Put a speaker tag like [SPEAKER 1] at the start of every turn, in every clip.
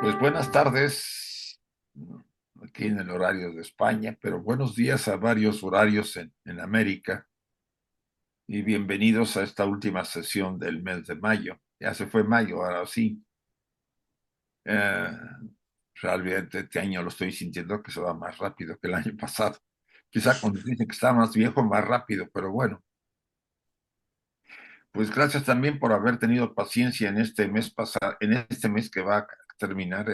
[SPEAKER 1] Pues buenas tardes, aquí en el horario de España, pero buenos días a varios horarios en América y bienvenidos a esta última sesión del mes de mayo. Ya se fue mayo, ahora sí. Eh, Realmente este año lo estoy sintiendo que se va más rápido que el año pasado. Quizá cuando dicen que está más viejo, más rápido, pero bueno. Pues gracias también por haber tenido paciencia en este mes pasado, en este mes que va a terminar,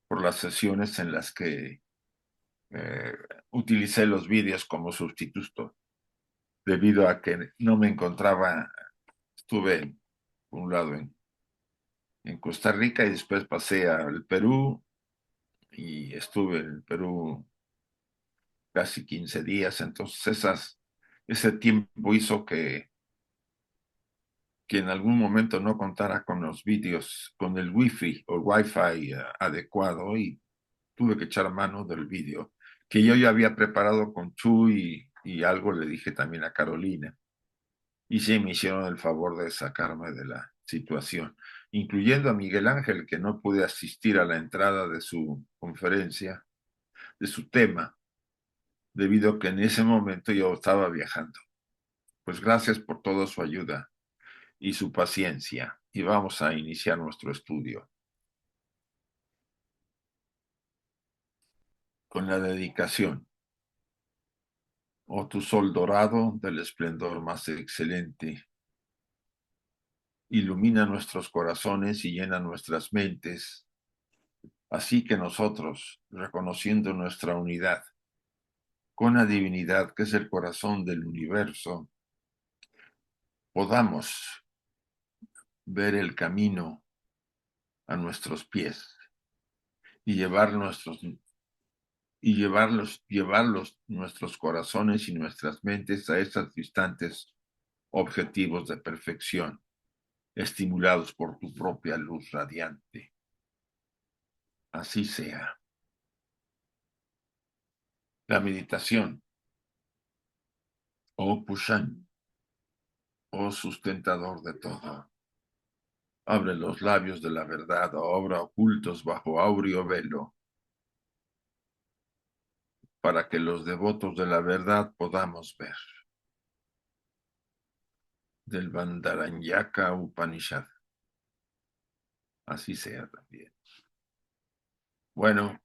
[SPEAKER 1] por las sesiones en las que eh, utilicé los vídeos como sustituto debido a que no me encontraba, estuve por un lado en Costa Rica y después pasé al Perú y estuve en el Perú casi 15 días, entonces ese tiempo hizo que en algún momento no contara con los vídeos, con el wifi o wifi adecuado y tuve que echar mano del vídeo que yo ya había preparado con Chu y algo le dije también a Carolina. Y sí, me hicieron el favor de sacarme de la situación, incluyendo a Miguel Ángel, que no pude asistir a la entrada de su conferencia, de su tema, debido a que en ese momento yo estaba viajando. Pues gracias por toda su ayuda y su paciencia, y vamos a iniciar nuestro estudio con la dedicación. Oh tu sol dorado del esplendor más excelente, ilumina nuestros corazones y llena nuestras mentes. Así que nosotros, reconociendo nuestra unidad con la divinidad que es el corazón del universo, podamos ver el camino a nuestros pies y llevarlos nuestros corazones y nuestras mentes a estos distantes objetivos de perfección, estimulados por tu propia luz radiante. Así sea. La meditación, oh Pushan, oh sustentador de todo. Abre los labios de la verdad, obra ocultos bajo áureo velo, para que los devotos de la verdad podamos ver. Del Bandaranyaka Upanishad. Así sea también. Bueno,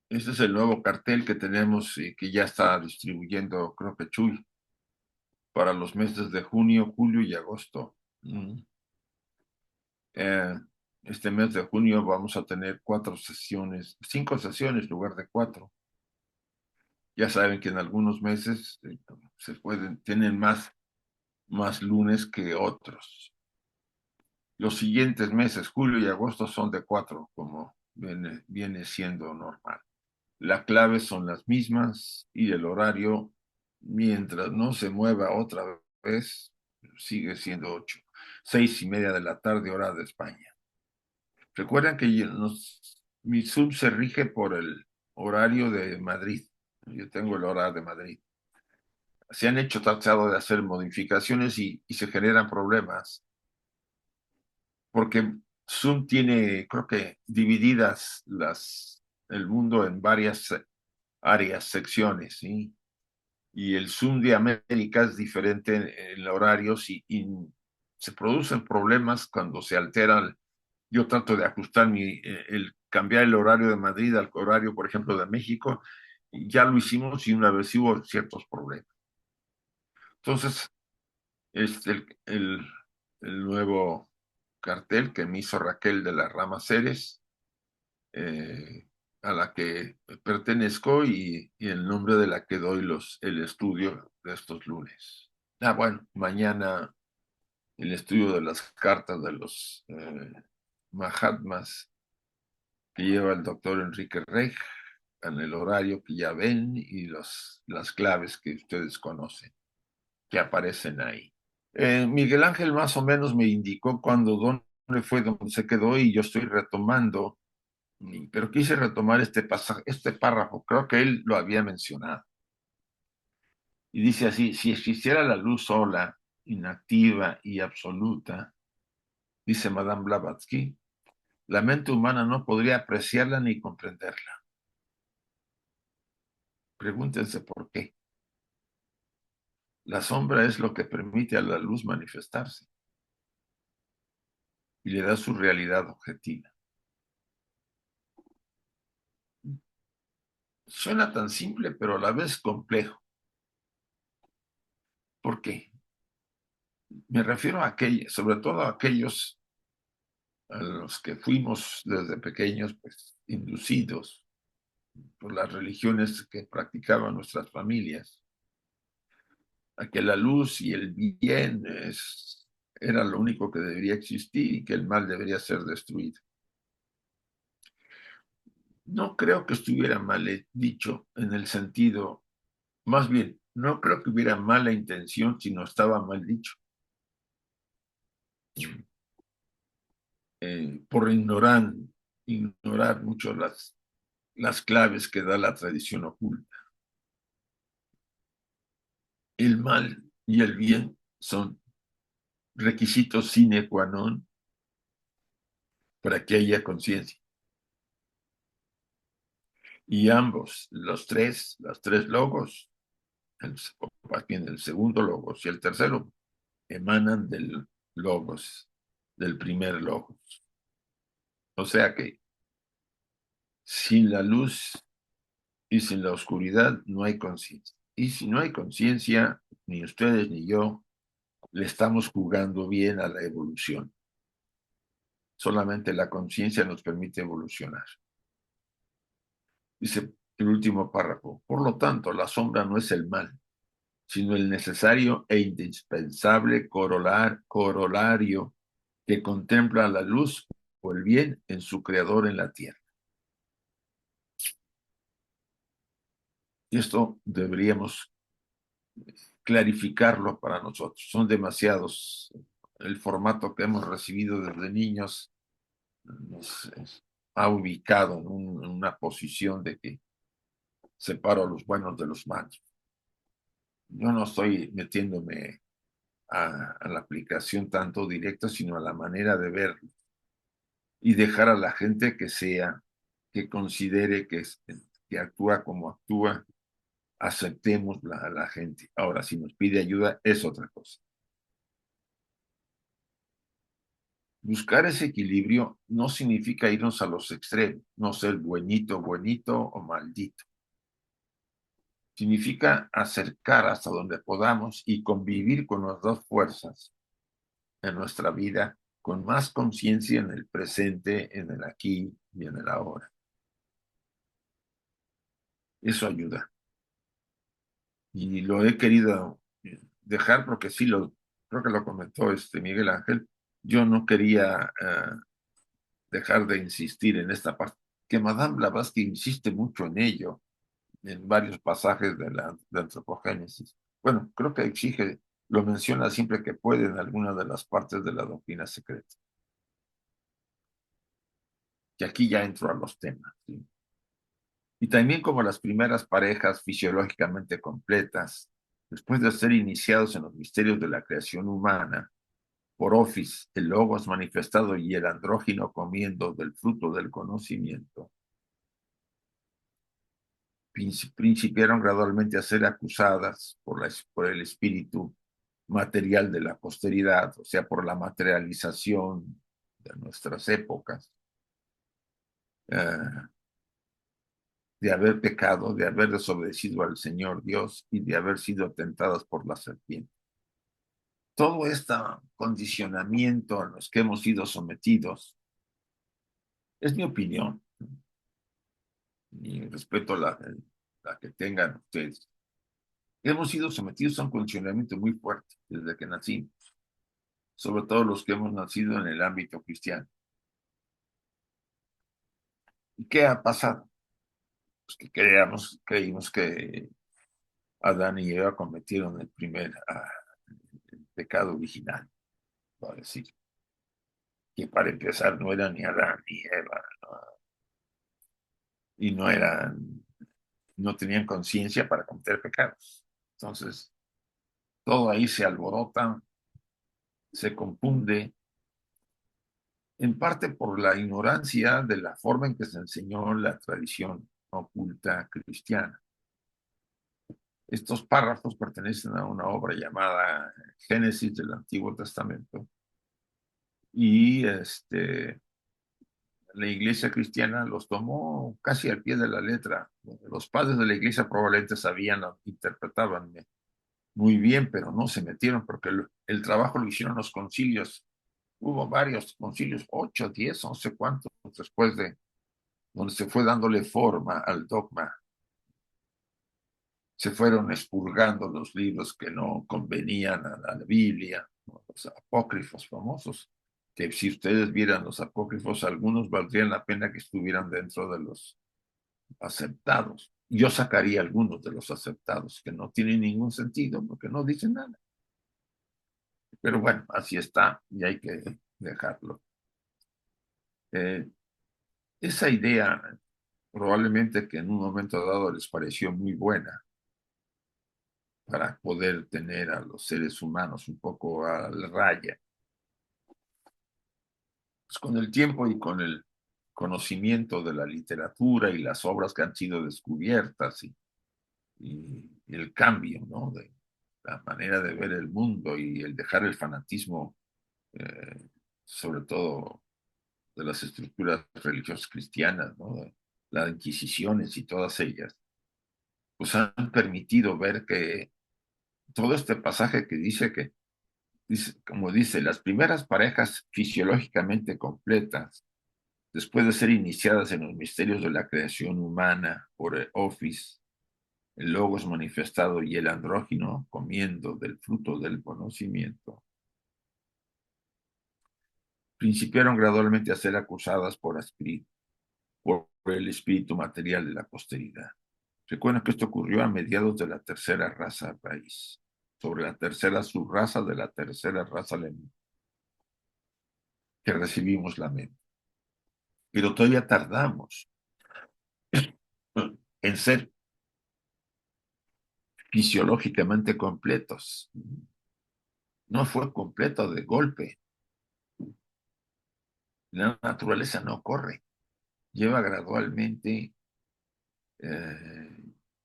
[SPEAKER 1] este es el nuevo cartel que tenemos y que ya está distribuyendo, creo que Chuy, para los meses de junio, julio y agosto. Eh, este mes de junio vamos a tener 4 sesiones, 5 sesiones en lugar de 4. Ya saben que en algunos meses tienen más lunes que otros. Los siguientes meses, julio y agosto, son de 4, como viene siendo normal. La clave son las mismas y el horario, mientras no se mueva otra vez, sigue siendo 8. 6:30 de la tarde, hora de España. Recuerden que mi Zoom se rige por el horario de Madrid. Yo tengo el horario de Madrid. Se han tratado de hacer modificaciones y se generan problemas, porque Zoom tiene, creo que, divididas el mundo en varias áreas, secciones, ¿sí? Y el Zoom de América es diferente en horarios y se producen problemas cuando se alteran. Yo trato de ajustar el cambiar el horario de Madrid al horario, por ejemplo, de México. Ya lo hicimos y una vez hubo ciertos problemas. Entonces, este, el nuevo cartel que me hizo Raquel de la Rama Ceres, a la que pertenezco y el nombre de la que doy el estudio de estos lunes. Bueno, mañana el estudio de las cartas de los Mahatmas que lleva el doctor Enrique Reg en el horario que ya ven y las claves que ustedes conocen, que aparecen ahí. Miguel Ángel más o menos me indicó dónde fue donde se quedó y yo estoy retomando, pero quise retomar este pasaje, este párrafo, creo que él lo había mencionado. Y dice así: si existiera la luz sola, inactiva y absoluta, dice Madame Blavatsky, La mente humana no podría apreciarla ni comprenderla. Pregúntense por qué. La sombra es lo que permite a la luz manifestarse y le da su realidad objetiva. Suena tan simple, pero a la vez complejo. ¿Por qué? Me refiero a aquellos, sobre todo a aquellos a los que fuimos desde pequeños, pues, inducidos por las religiones que practicaban nuestras familias, a que la luz y el bien era lo único que debería existir y que el mal debería ser destruido. No creo que estuviera mal dicho en el sentido, más bien, no creo que hubiera mala intención, sino estaba mal dicho. Por ignorar mucho las claves que da la tradición oculta. El mal y el bien son requisitos sine qua non para que haya conciencia. Y ambos, los tres logos, más bien el segundo logos y el tercero, emanan del logos, del primer logos. O sea que sin la luz y sin la oscuridad no hay conciencia. Y si no hay conciencia, ni ustedes ni yo le estamos jugando bien a la evolución. Solamente la conciencia nos permite evolucionar. Dice el último párrafo. Por lo tanto, la sombra no es el mal, sino el necesario e indispensable corolario que contempla la luz o el bien en su creador en la tierra. Y esto deberíamos clarificarlo para nosotros. Son demasiados. El formato que hemos recibido desde niños nos ha ubicado en una posición de que separo a los buenos de los malos. Yo no estoy metiéndome a la aplicación tanto directa, sino a la manera de verlo y dejar a la gente que sea, que considere que actúa como actúa, aceptemos a la gente. Ahora, si nos pide ayuda, es otra cosa. Buscar ese equilibrio no significa irnos a los extremos, no ser buenito, buenito o maldito. Significa acercar hasta donde podamos y convivir con las dos fuerzas en nuestra vida con más conciencia en el presente, en el aquí y en el ahora. Eso ayuda. Y lo he querido dejar porque sí, creo que lo comentó Miguel Ángel. Yo no quería dejar de insistir en esta parte, que Madame Blavatsky insiste mucho en ello, en varios pasajes de Antropogénesis. Bueno, creo que exige, lo menciona siempre que puede en alguna de las partes de la doctrina secreta. Y aquí ya entro a los temas. ¿Sí? Y también como las primeras parejas fisiológicamente completas, después de ser iniciados en los misterios de la creación humana, por Office, el logos manifestado y el andrógino comiendo del fruto del conocimiento, principiaron gradualmente a ser acusadas por el espíritu material de la posteridad, o sea, por la materialización de nuestras épocas, uh, de haber pecado, de haber desobedecido al Señor Dios y de haber sido tentadas por la serpiente. Todo este condicionamiento a los que hemos sido sometidos es mi opinión y respeto la que tengan ustedes. Hemos sido sometidos a un condicionamiento muy fuerte desde que nacimos, sobre todo los que hemos nacido en el ámbito cristiano. ¿Y qué ha pasado? Pues que creímos que Adán y Eva cometieron el primer el pecado original, va a decir, que para empezar no era ni Adán ni Eva, ¿no? Y no tenían conciencia para cometer pecados. Entonces, todo ahí se alborota, se confunde en parte por la ignorancia de la forma en que se enseñó la tradición oculta cristiana. Estos párrafos pertenecen a una obra llamada Génesis del Antiguo Testamento y la iglesia cristiana los tomó casi al pie de la letra. Los padres de la iglesia probablemente sabían, interpretaban muy bien, pero no se metieron porque el trabajo lo hicieron los concilios. Hubo varios concilios, 8, 10, no sé cuántos, después de donde se fue dándole forma al dogma. Se fueron expurgando los libros que no convenían a la Biblia, los apócrifos famosos, que si ustedes vieran los apócrifos, algunos valdrían la pena que estuvieran dentro de los aceptados. Yo sacaría algunos de los aceptados que no tienen ningún sentido porque no dicen nada. Pero bueno, así está y hay que dejarlo. Eh, esa idea probablemente que en un momento dado les pareció muy buena para poder tener a los seres humanos un poco a la raya. Pues con el tiempo y con el conocimiento de la literatura y las obras que han sido descubiertas y el cambio, ¿no? De la manera de ver el mundo y el dejar el fanatismo, eh, sobre todo de las estructuras religiosas cristianas, ¿no? De las inquisiciones y todas ellas, pues han permitido ver que todo este pasaje que dice que, dice, como dice, las primeras parejas fisiológicamente completas, después de ser iniciadas en los misterios de la creación humana por el Office, el Logos manifestado y el andrógino comiendo del fruto del conocimiento, principiaron gradualmente a ser acusadas por el espíritu material de la posteridad. Recuerden que esto ocurrió a mediados de la tercera raza raíz, sobre la tercera subraza de la tercera raza que recibimos la mente. Pero todavía tardamos en ser fisiológicamente completos. No fue completo de golpe. La naturaleza no corre, lleva gradualmente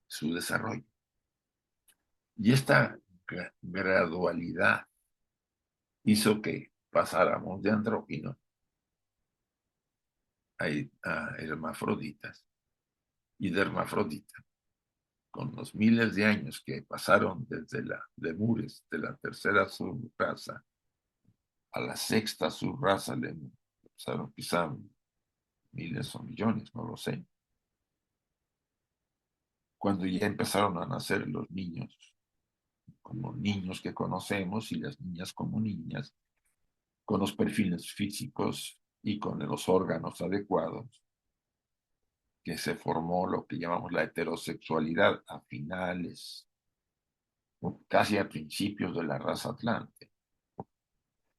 [SPEAKER 1] su desarrollo. Y esta gradualidad hizo que pasáramos de andrógino a hermafroditas y de hermafrodita. Con los miles de años que pasaron desde la lemures, de la tercera subraza a la sexta subraza, pasaron quizá miles o millones, no lo sé. Cuando ya empezaron a nacer los niños, como niños que conocemos, y las niñas como niñas, con los perfiles físicos y con los órganos adecuados, que se formó lo que llamamos la heterosexualidad a finales, o casi a principios de la raza atlante.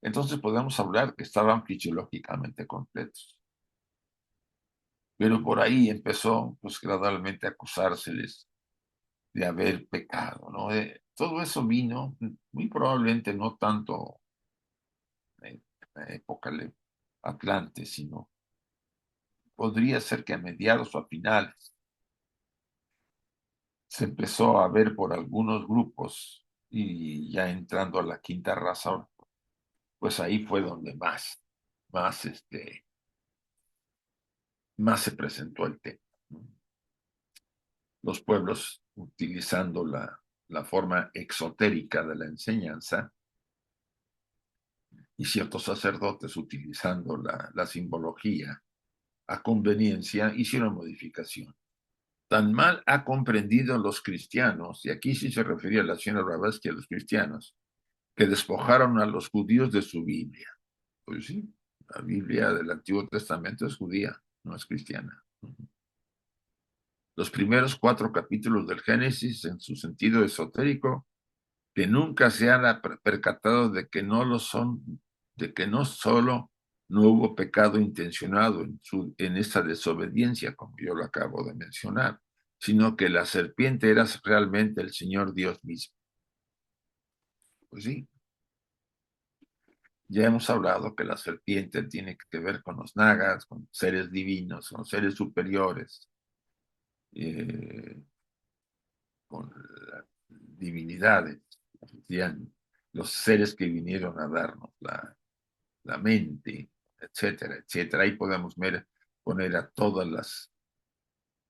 [SPEAKER 1] Entonces podemos hablar que estaban fisiológicamente completos. Pero por ahí empezó, pues gradualmente a acusárseles de haber pecado, ¿no? Todo eso vino, muy probablemente no tanto en la época atlante, sino podría ser que a mediados o a finales se empezó a ver por algunos grupos y ya entrando a la quinta raza, pues ahí fue donde más, más se presentó el tema, ¿no? Los pueblos utilizando la forma exotérica de la enseñanza y ciertos sacerdotes utilizando la simbología a conveniencia hicieron modificación. Tan mal ha comprendido los cristianos, y aquí sí se refería a la señora Blavatsky a los cristianos, que despojaron a los judíos de su Biblia. Pues sí, la Biblia del Antiguo Testamento es judía, no es cristiana. Los primeros 4 capítulos del Génesis, en su sentido esotérico, que nunca se han percatado de que no lo son, de que no solo no hubo pecado intencionado en esta desobediencia, como yo lo acabo de mencionar, sino que la serpiente era realmente el Señor Dios mismo. Pues sí, Ya hemos hablado que la serpiente tiene que ver con los nagas, con seres divinos, con seres superiores, eh, con las divinidades, serían los seres que vinieron a darnos la mente, etcétera, etcétera. Ahí podemos poner a todas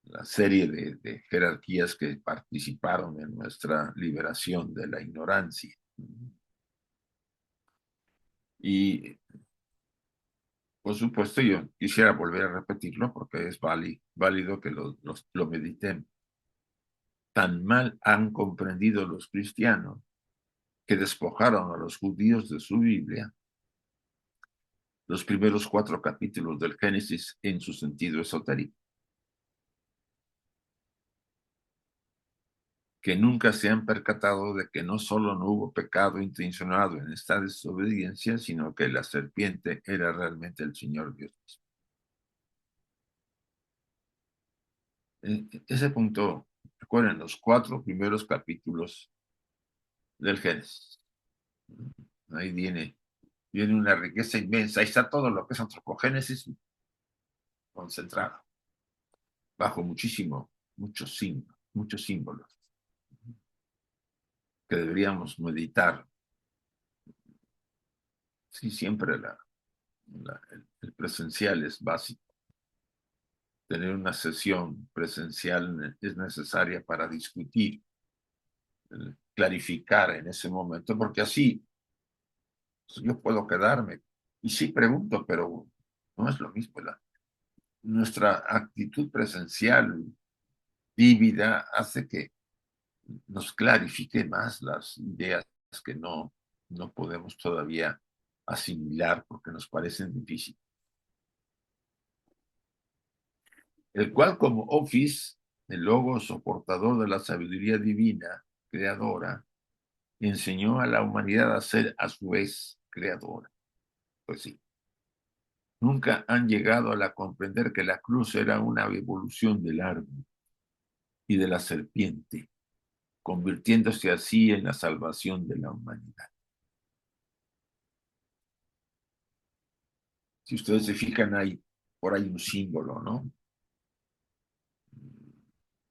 [SPEAKER 1] la serie de jerarquías que participaron en nuestra liberación de la ignorancia. Y por supuesto, yo quisiera volver a repetirlo porque es válido que lo meditemos. Tan mal han comprendido los cristianos que despojaron a los judíos de su Biblia, los primeros 4 capítulos del Génesis en su sentido esotérico, que nunca se han percatado de que no solo no hubo pecado intencionado en esta desobediencia, sino que la serpiente era realmente el Señor Dios. Ese punto, recuerden, los 4 primeros capítulos del Génesis. Ahí viene una riqueza inmensa. Ahí está todo lo que es antropogénesis concentrado, bajo muchos símbolos que deberíamos meditar. Sí, siempre el presencial es básico. Tener una sesión presencial es necesaria para discutir, clarificar en ese momento, porque así yo puedo quedarme y sí pregunto, pero no es lo mismo. Nuestra actitud presencial vívida hace que nos clarifique más las ideas que no podemos todavía asimilar porque nos parecen difíciles. El cual como Office, el logo soportador de la sabiduría divina, creadora, enseñó a la humanidad a ser a su vez creadora. Pues sí, nunca han llegado a comprender que la cruz era una evolución del árbol y de la serpiente, convirtiéndose así en la salvación de la humanidad. Si ustedes se fijan, hay por ahí un símbolo, ¿no?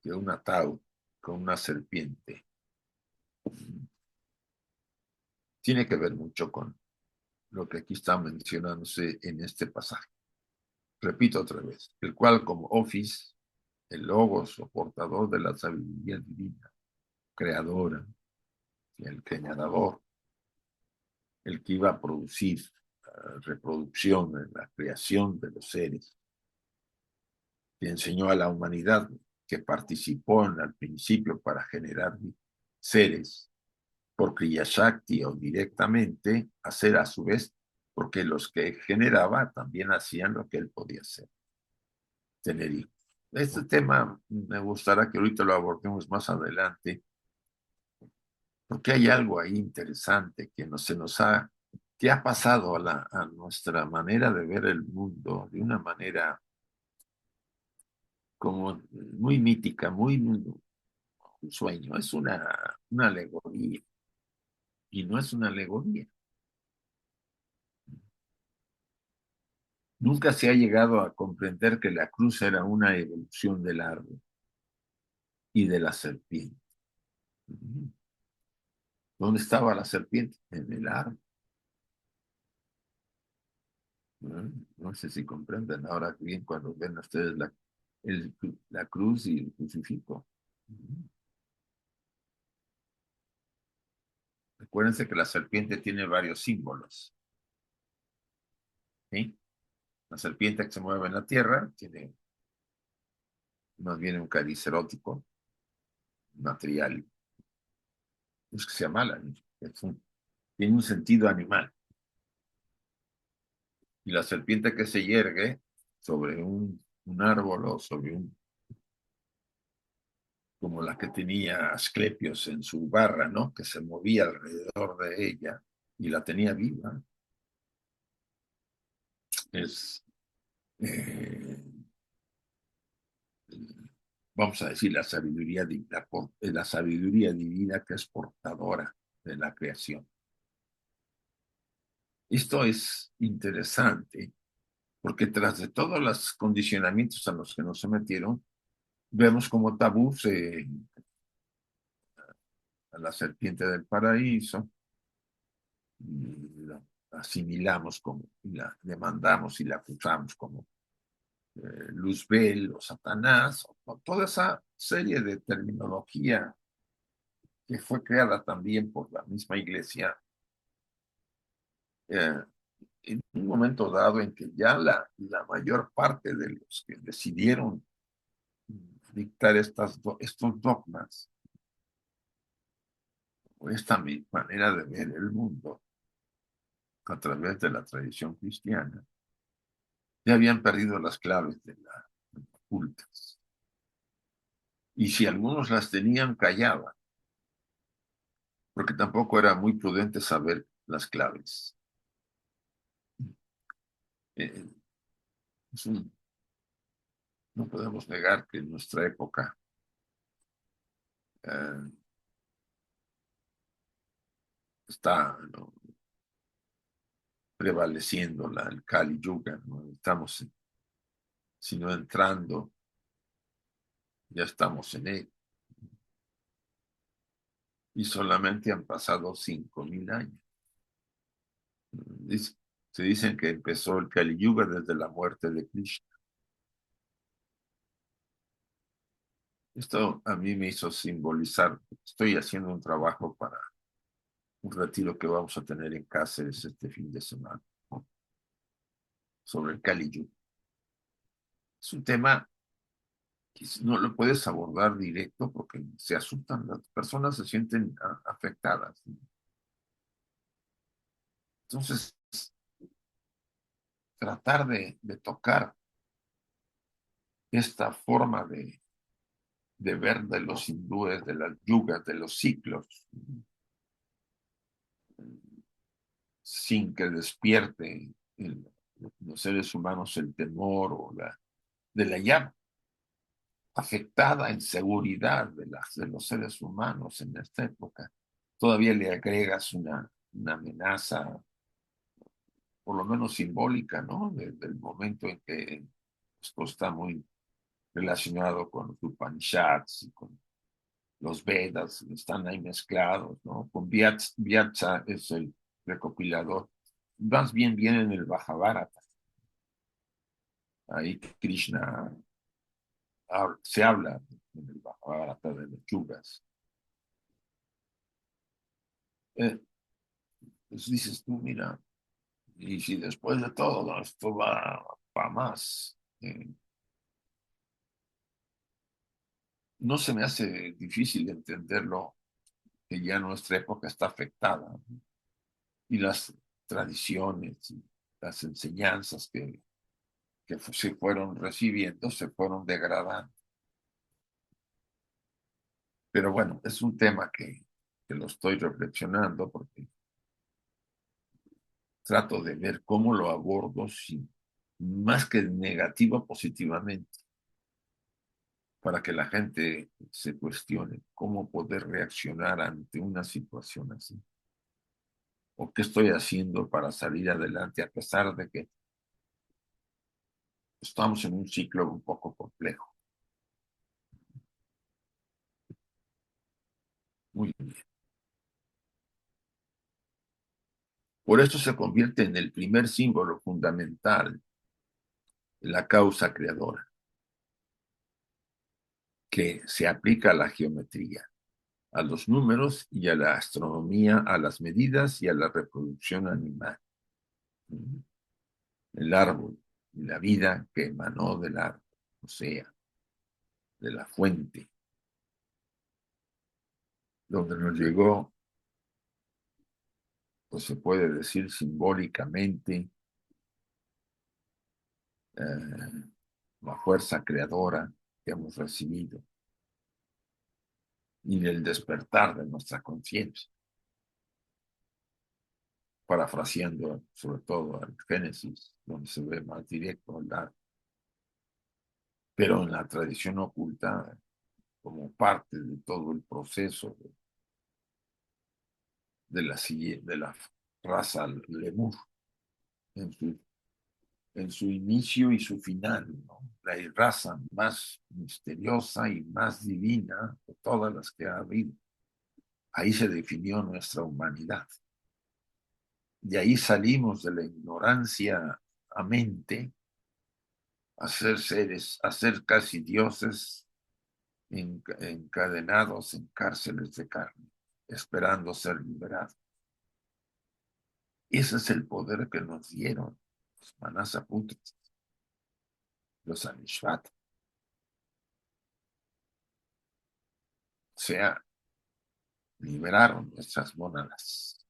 [SPEAKER 1] De un ataúd con una serpiente. Tiene que ver mucho con lo que aquí está mencionándose en este pasaje. Repito otra vez, el cual como Office, el logos o portador de la sabiduría divina, creadora, el creador, el que iba a producir reproducción en la creación de los seres, que enseñó a la humanidad que participó en el principio para generar seres por Kriya Shakti o directamente, hacer a su vez, porque los que generaba también hacían lo que él podía hacer, tener hijos. Este tema me gustará que ahorita lo abordemos más adelante, porque hay algo ahí interesante que que ha pasado a nuestra manera de ver el mundo de una manera como muy mítica, muy un sueño, es una alegoría, y no es una alegoría. Nunca se ha llegado a comprender que la cruz era una evolución del árbol y de la serpiente. ¿Dónde estaba la serpiente? En el árbol. No sé si comprenden ahora bien cuando ven ustedes la cruz y el crucifijo. Recuérdense que la serpiente tiene varios símbolos. ¿Sí? La serpiente que se mueve en la tierra tiene más bien un cariz erótico, material. No es que sea mala, tiene un sentido animal. Y la serpiente que se yergue sobre un árbol o sobre como la que tenía Asclepios en su barra, ¿no? Que se movía alrededor de ella y la tenía viva. Es, eh, vamos a decir, la sabiduría divina que es portadora de la creación. Esto es interesante porque tras de todos los condicionamientos a los que nos sometieron, vemos como tabú a la serpiente del paraíso, y la asimilamos como, y la demandamos y la acusamos como Luzbel o Satanás, o toda esa serie de terminología que fue creada también por la misma iglesia, eh, en un momento dado en que ya la mayor parte de los que decidieron dictar estos dogmas, o esta manera de ver el mundo a través de la tradición cristiana, ya habían perdido las claves de las ocultas. Y si algunos las tenían, callaban, porque tampoco era muy prudente saber las claves. Eh, es un, no podemos negar que en nuestra época eh, está, ¿no?, prevaleciendo el Kali Yuga, ¿no? Estamos, sino entrando, ya estamos en él. Y solamente han pasado 5.000 años. Dice- Se dicen que empezó el Kali Yuga desde la muerte de Krishna. Esto a mí me hizo simbolizar, estoy haciendo un trabajo para un retiro que vamos a tener en Cáceres este fin de semana, ¿no?, sobre el Kali Yuga. Es un tema que no lo puedes abordar directo porque se asustan, las personas se sienten afectadas. Entonces, tratar de tocar esta forma de ver de los hindúes, de las yugas, de los ciclos, sin que despierte en los seres humanos el temor o de la ya afectada inseguridad de los seres humanos en esta época. Todavía le agregas una amenaza, por lo menos simbólica, ¿no? Del momento en que esto está muy relacionado con los Upanishads y con los Vedas, están ahí mezclados, ¿no? Con Vyasa es el recopilador. Más bien viene en el Bhagavata. Ahí Krishna se habla en el Bhagavata de los yugas. Eh, pues dices tú, mira, y si después de todo esto va para más, no se me hace difícil entenderlo, que ya nuestra época está afectada, ¿no? Y las tradiciones y las enseñanzas que se fueron recibiendo se fueron degradando. Pero bueno, es un tema que lo estoy reflexionando porque trato de ver cómo lo abordo sin, más que negativo, positivamente, para que la gente se cuestione cómo poder reaccionar ante una situación así, o qué estoy haciendo para salir adelante a pesar de que estamos en un ciclo un poco complejo. Muy bien. Por eso se convierte en el primer símbolo fundamental de la causa creadora, que se aplica a la geometría, a los números y a la astronomía, a las medidas y a la reproducción animal. El árbol y la vida que emanó del árbol, o sea, de la fuente, donde nos llegó, pues se puede decir simbólicamente, la fuerza creadora que hemos recibido y del despertar de nuestra conciencia, parafraseando sobre todo el Génesis, donde se ve más directo hablar, pero en la tradición oculta, como parte de todo el proceso de la raza lemur. en su, en su inicio y su final, ¿no? La raza más misteriosa y más divina de todas las que ha habido. Ahí se definió nuestra humanidad. De ahí salimos de la ignorancia a mente a ser seres, a ser casi dioses encadenados en cárceles de carne, esperando ser liberados. Ese es el poder que nos dieron los Manasaputres, los Anishvat. O sea, liberaron nuestras mónadas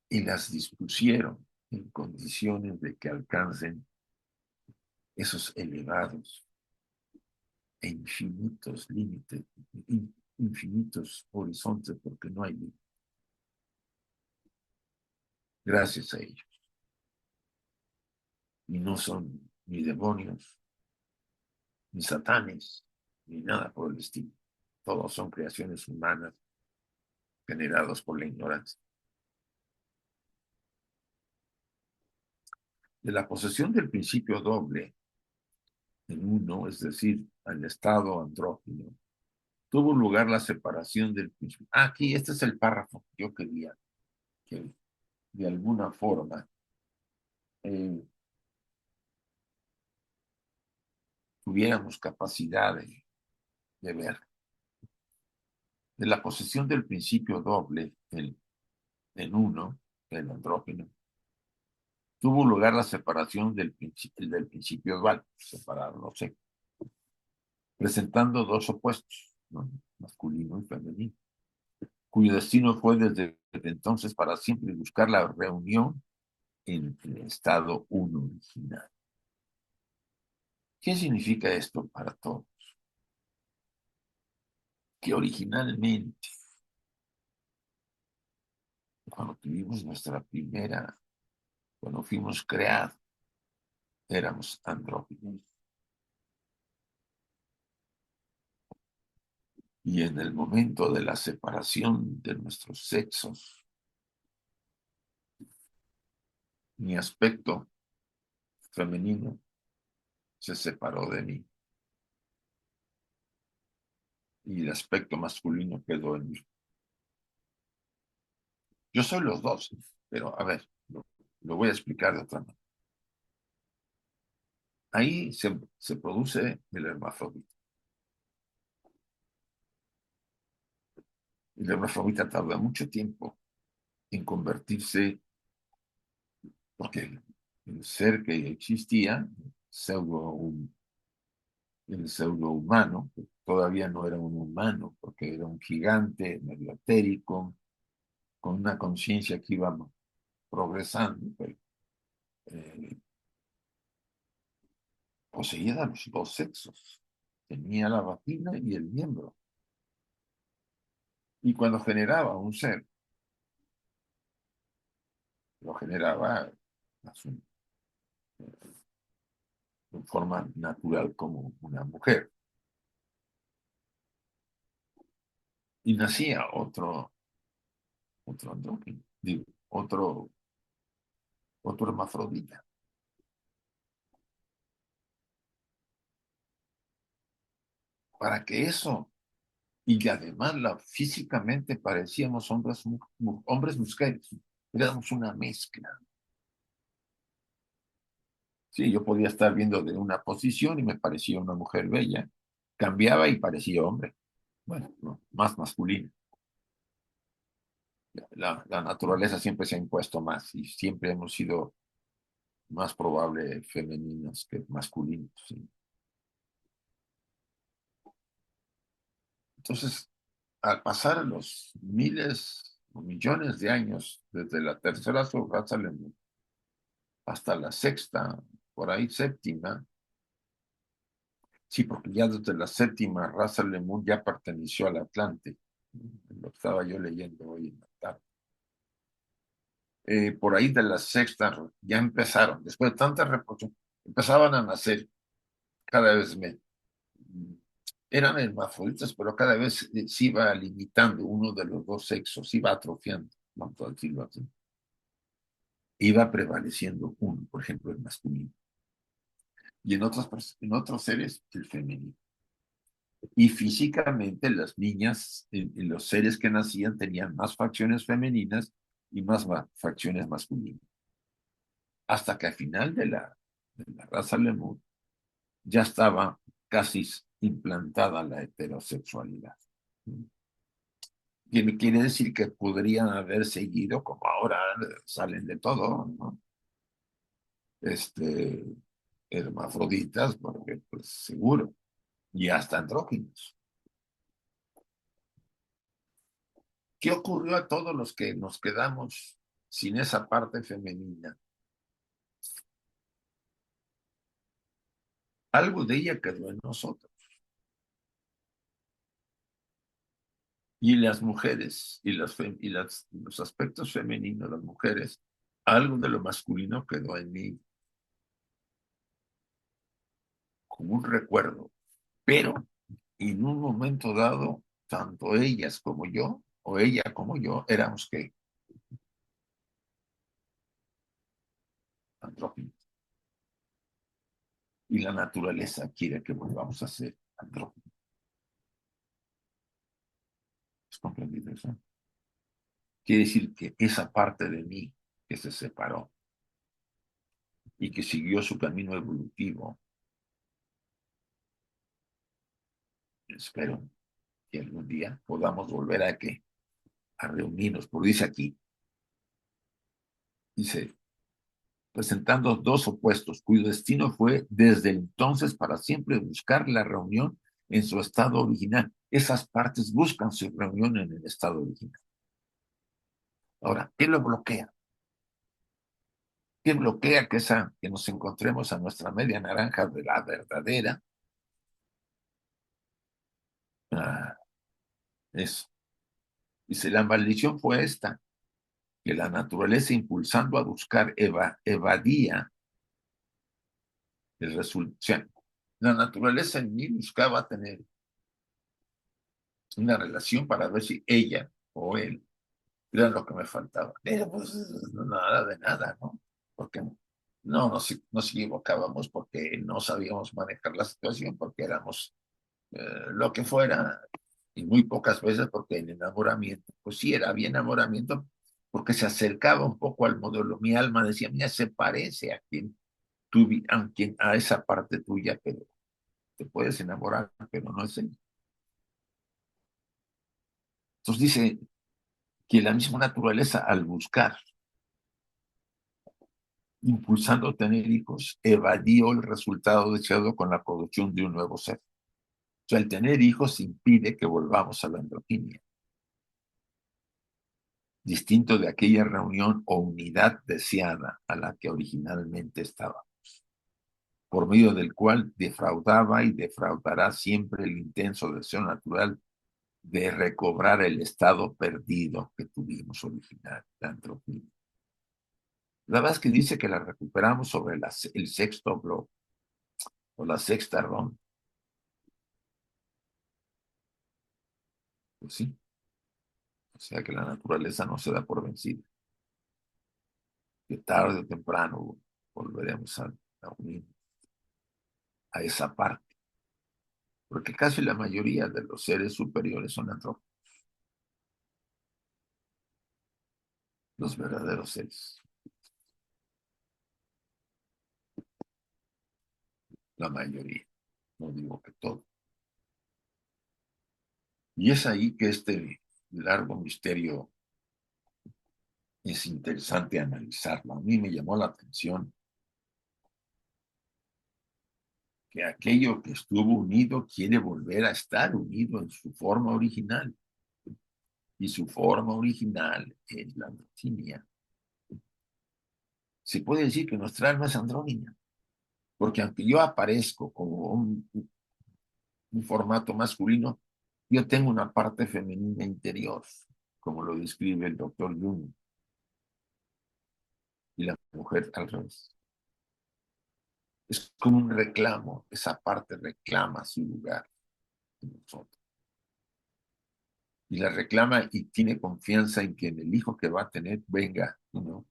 [SPEAKER 1] y las dispusieron en condiciones de que alcancen esos elevados e infinitos límites, infinitos horizontes, porque no hay límites. Gracias a ellos. Y no son ni demonios, ni satanes, ni nada por el estilo. Todos son creaciones humanas generadas por la ignorancia. De la posesión del principio doble en uno, es decir, al estado andrógino, tuvo lugar la separación del principio. Aquí, este es el párrafo que yo quería que de alguna forma eh, tuviéramos capacidad de ver. De la posesión del principio doble en uno, el andrógeno, tuvo lugar la separación del principio dual, separado, no sé, presentando dos opuestos, ¿no? Masculino y femenino, cuyo destino fue desde entonces para siempre buscar la reunión en el estado uno original. ¿Qué significa esto para todos? Que originalmente, cuando tuvimos nuestra primera, cuando fuimos creados, éramos andróginos. Y en el momento de la separación de nuestros sexos, mi aspecto femenino se separó de mí y el aspecto masculino quedó en mí. Yo soy los dos, pero a ver, lo voy a explicar de otra manera. Ahí se produce el hermafrodita. El hermafrodita tarda mucho tiempo en convertirse, porque el ser que existía, pseudo, el pseudo humano, que todavía no era un humano, porque era un gigante medio etérico, con una conciencia que iba progresando, pero, eh, poseía los dos sexos. Tenía la vagina y el miembro. Y cuando generaba un ser, lo generaba en forma natural como una mujer. Y nacía otro andrógino, digo, otro hermafrodita. Para que eso, y que además físicamente parecíamos hombres mujeres, éramos una mezcla. Sí, yo podía estar viendo de una posición y me parecía una mujer bella, cambiaba y parecía hombre. Bueno, no, más masculino. La naturaleza siempre se ha impuesto más y siempre hemos sido más probable femeninos que masculinos. ¿Sí? Entonces, al pasar los miles o millones de años desde la tercera subraza hasta la sexta, por ahí séptima, sí, porque ya desde la séptima raza Lemur ya perteneció al Atlante, lo estaba yo leyendo hoy en la tarde. Por ahí de la sexta ya empezaron, después de tanta reproducción, empezaban a nacer cada vez menos. Eran hermafroditas, pero cada vez se iba limitando uno de los dos sexos, se iba atrofiando, vamos a decirlo así. iba prevaleciendo uno, por ejemplo, el masculino, y en otros seres el femenino. Y físicamente las niñas, en los seres que nacían, tenían más facciones femeninas y más facciones masculinas. Hasta que al final de la raza lemur ya estaba casi implantada la heterosexualidad. Quiere decir que podrían haber seguido, como ahora salen de todo, ¿no? Hermafroditas, porque pues seguro, y hasta andróginos. ¿Qué ocurrió a todos los que nos quedamos sin esa parte femenina? Algo de ella quedó en nosotros. Y las mujeres los aspectos femeninos, las mujeres, algo de lo masculino quedó en mí como un recuerdo. Pero en un momento dado, tanto ellas como yo, o ella como yo, éramos que andróginos. Y la naturaleza quiere que volvamos a ser andróginos. ¿Es comprendido eso? Quiere decir que esa parte de mí que se separó y que siguió su camino evolutivo, espero que algún día podamos volver a reunirnos, porque dice aquí, dice, presentando dos opuestos, cuyo destino fue desde entonces para siempre buscar la reunión en su estado original. Esas partes buscan su reunión en el estado original. Ahora, ¿qué lo bloquea? ¿Qué bloquea que nos encontremos a nuestra media naranja de la verdadera? Ah, eso. Dice, la maldición fue esta, que la naturaleza impulsando a buscar evadía el resultado. O sea, la naturaleza en mí buscaba tener una relación para ver si ella o él era lo que me faltaba. Pero pues nada de nada, ¿no? Porque no nos equivocábamos porque no sabíamos manejar la situación, porque éramos lo que fuera, y muy pocas veces porque el enamoramiento, pues sí, había enamoramiento porque se acercaba un poco al modelo. Mi alma decía, mira, se parece a a esa parte tuya, pero te puedes enamorar, pero no es él. Entonces dice que la misma naturaleza, al buscar, impulsando tener hijos, evadió el resultado deseado con la producción de un nuevo ser. O sea, el tener hijos impide que volvamos a la androginia, distinto de aquella reunión o unidad deseada a la que originalmente estaba, por medio del cual defraudaba y defraudará siempre el intenso deseo natural de recobrar el estado perdido que tuvimos original, la androginia. La verdad es que dice que la recuperamos sobre el sexto bloque o la sexta ronda. Pues sí, o sea que la naturaleza no se da por vencida, que tarde o temprano volveremos a unir a esa parte, porque casi la mayoría de los seres superiores son andrógenos, los verdaderos seres, la mayoría, no digo que todo. Y es ahí que este largo misterio es interesante analizarlo. A mí me llamó la atención que aquello que estuvo unido quiere volver a estar unido en su forma original. Y su forma original es la androginia. Se puede decir que nuestra alma es andrógina, porque aunque yo aparezco como un formato masculino, yo tengo una parte femenina interior, como lo describe el doctor Jung, y la mujer al revés. Es como un reclamo, esa parte reclama su lugar en nosotros. Y la reclama y tiene confianza en que en el hijo que va a tener venga, ¿no?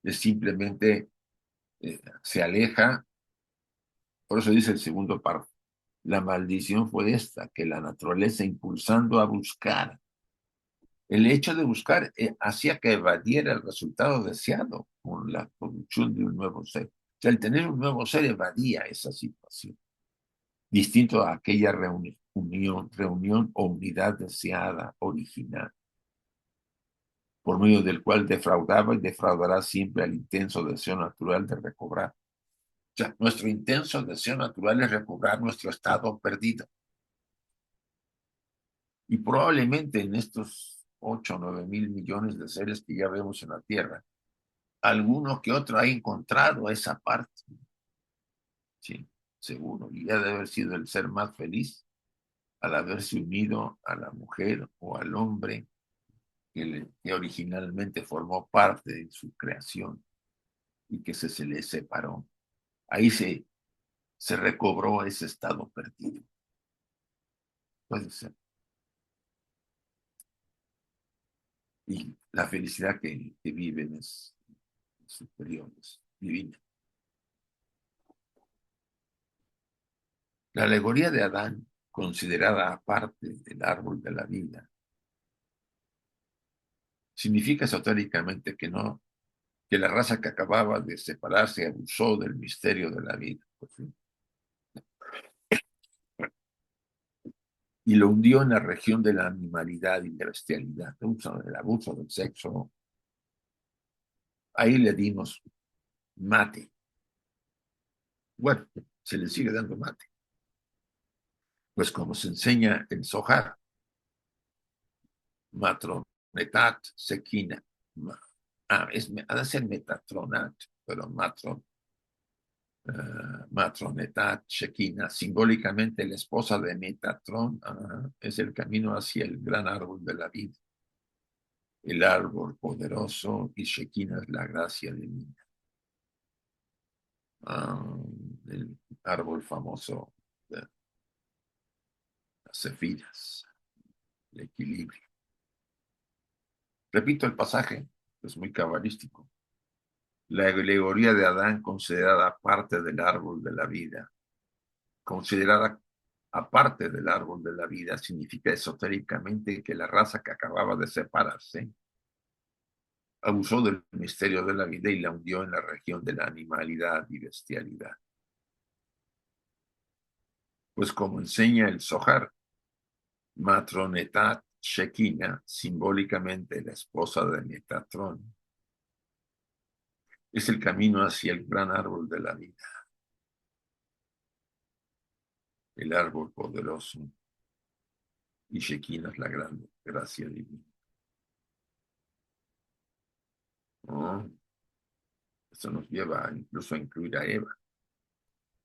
[SPEAKER 1] es simplemente se aleja. Por eso dice el segundo párrafo. La maldición fue esta, que la naturaleza impulsando a buscar, el hecho de buscar hacía que evadiera el resultado deseado con la producción de un nuevo ser. O sea, el tener un nuevo ser evadía esa situación, distinto a aquella reunión o unidad deseada, original, por medio del cual defraudaba y defraudará siempre al intenso deseo natural de recobrar. O sea, nuestro intenso deseo natural es recobrar nuestro estado perdido. Y probablemente en estos 8 o 9 mil millones de seres que ya vemos en la Tierra, alguno que otro ha encontrado esa parte, sí, seguro, y ha de haber sido el ser más feliz al haberse unido a la mujer o al hombre que originalmente formó parte de su creación y que se le separó. Ahí se recobró ese estado perdido. Puede ser. Y la felicidad que viven es superior, es divina. La alegoría de Adán, considerada aparte del árbol de la vida, significa esotéricamente que no, que la raza que acababa de separarse abusó del misterio de la vida, pues, ¿sí? Y lo hundió en la región de la animalidad y de la bestialidad, el abuso del sexo. Ahí le dimos mate. Bueno, se le sigue dando mate. Pues como se enseña en Zohar, matronetat sequina. Ha de ser metatronat, pero matronetat Shekina, simbólicamente la esposa de Metatron, es el camino hacia el gran árbol de la vida, el árbol poderoso, y Shekina es la gracia divina. El árbol famoso de las cefiras, el equilibrio. Repito el pasaje, es muy cabalístico. La alegoría de Adán considerada parte del árbol de la vida, considerada aparte del árbol de la vida, significa esotéricamente que la raza que acababa de separarse abusó del misterio de la vida y la hundió en la región de la animalidad y bestialidad. Pues como enseña el Zohar, Matronetat Shekina, simbólicamente la esposa de Metatron, es el camino hacia el gran árbol de la vida, el árbol poderoso, y Shekina es la gran gracia divina. ¿No? Esto nos lleva incluso a incluir a Eva,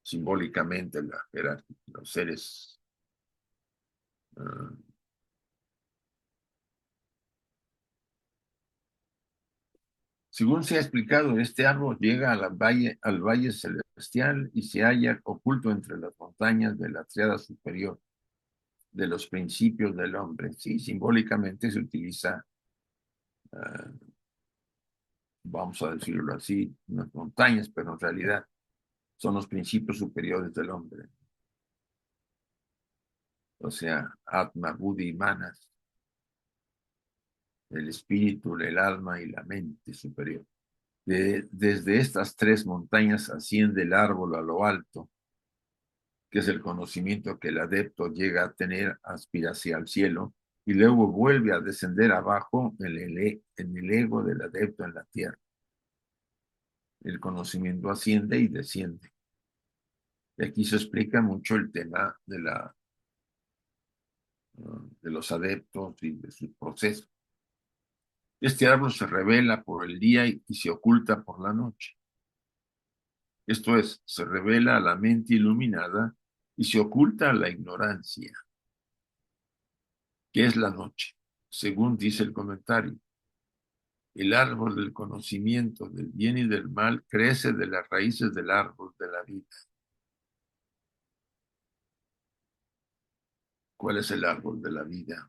[SPEAKER 1] simbólicamente los seres. Uh, Según se ha explicado, este árbol llega al valle celestial y se halla oculto entre las montañas de la triada superior de los principios del hombre. Sí, simbólicamente se utiliza, uh, vamos a decirlo así, unas montañas, pero en realidad son los principios superiores del hombre. O sea, Atma, Buddhi y Manas, el espíritu, el alma y la mente superior. Desde estas tres montañas asciende el árbol a lo alto, que es el conocimiento que el adepto llega a tener, aspira hacia el cielo, y luego vuelve a descender abajo en el ego del adepto en la tierra. El conocimiento asciende y desciende. Y aquí se explica mucho el tema de los adeptos y de sus procesos. Este árbol se revela por el día y se oculta por la noche. Esto es, se revela a la mente iluminada y se oculta a la ignorancia, que es la noche, según dice el comentario. El árbol del conocimiento del bien y del mal crece de las raíces del árbol de la vida. ¿Cuál es el árbol de la vida? El árbol de la vida es el árbol de la vida. ¿Cuál es el árbol de la vida? El árbol de la vida es el árbol de la vida. ¿Cuál es el árbol de la vida? El árbol de la vida es el árbol de la vida. ¿Cuál es el árbol de la vida? El árbol de la vida es el árbol de la vida. ¿Cuál es el árbol de la vida? El árbol de la vida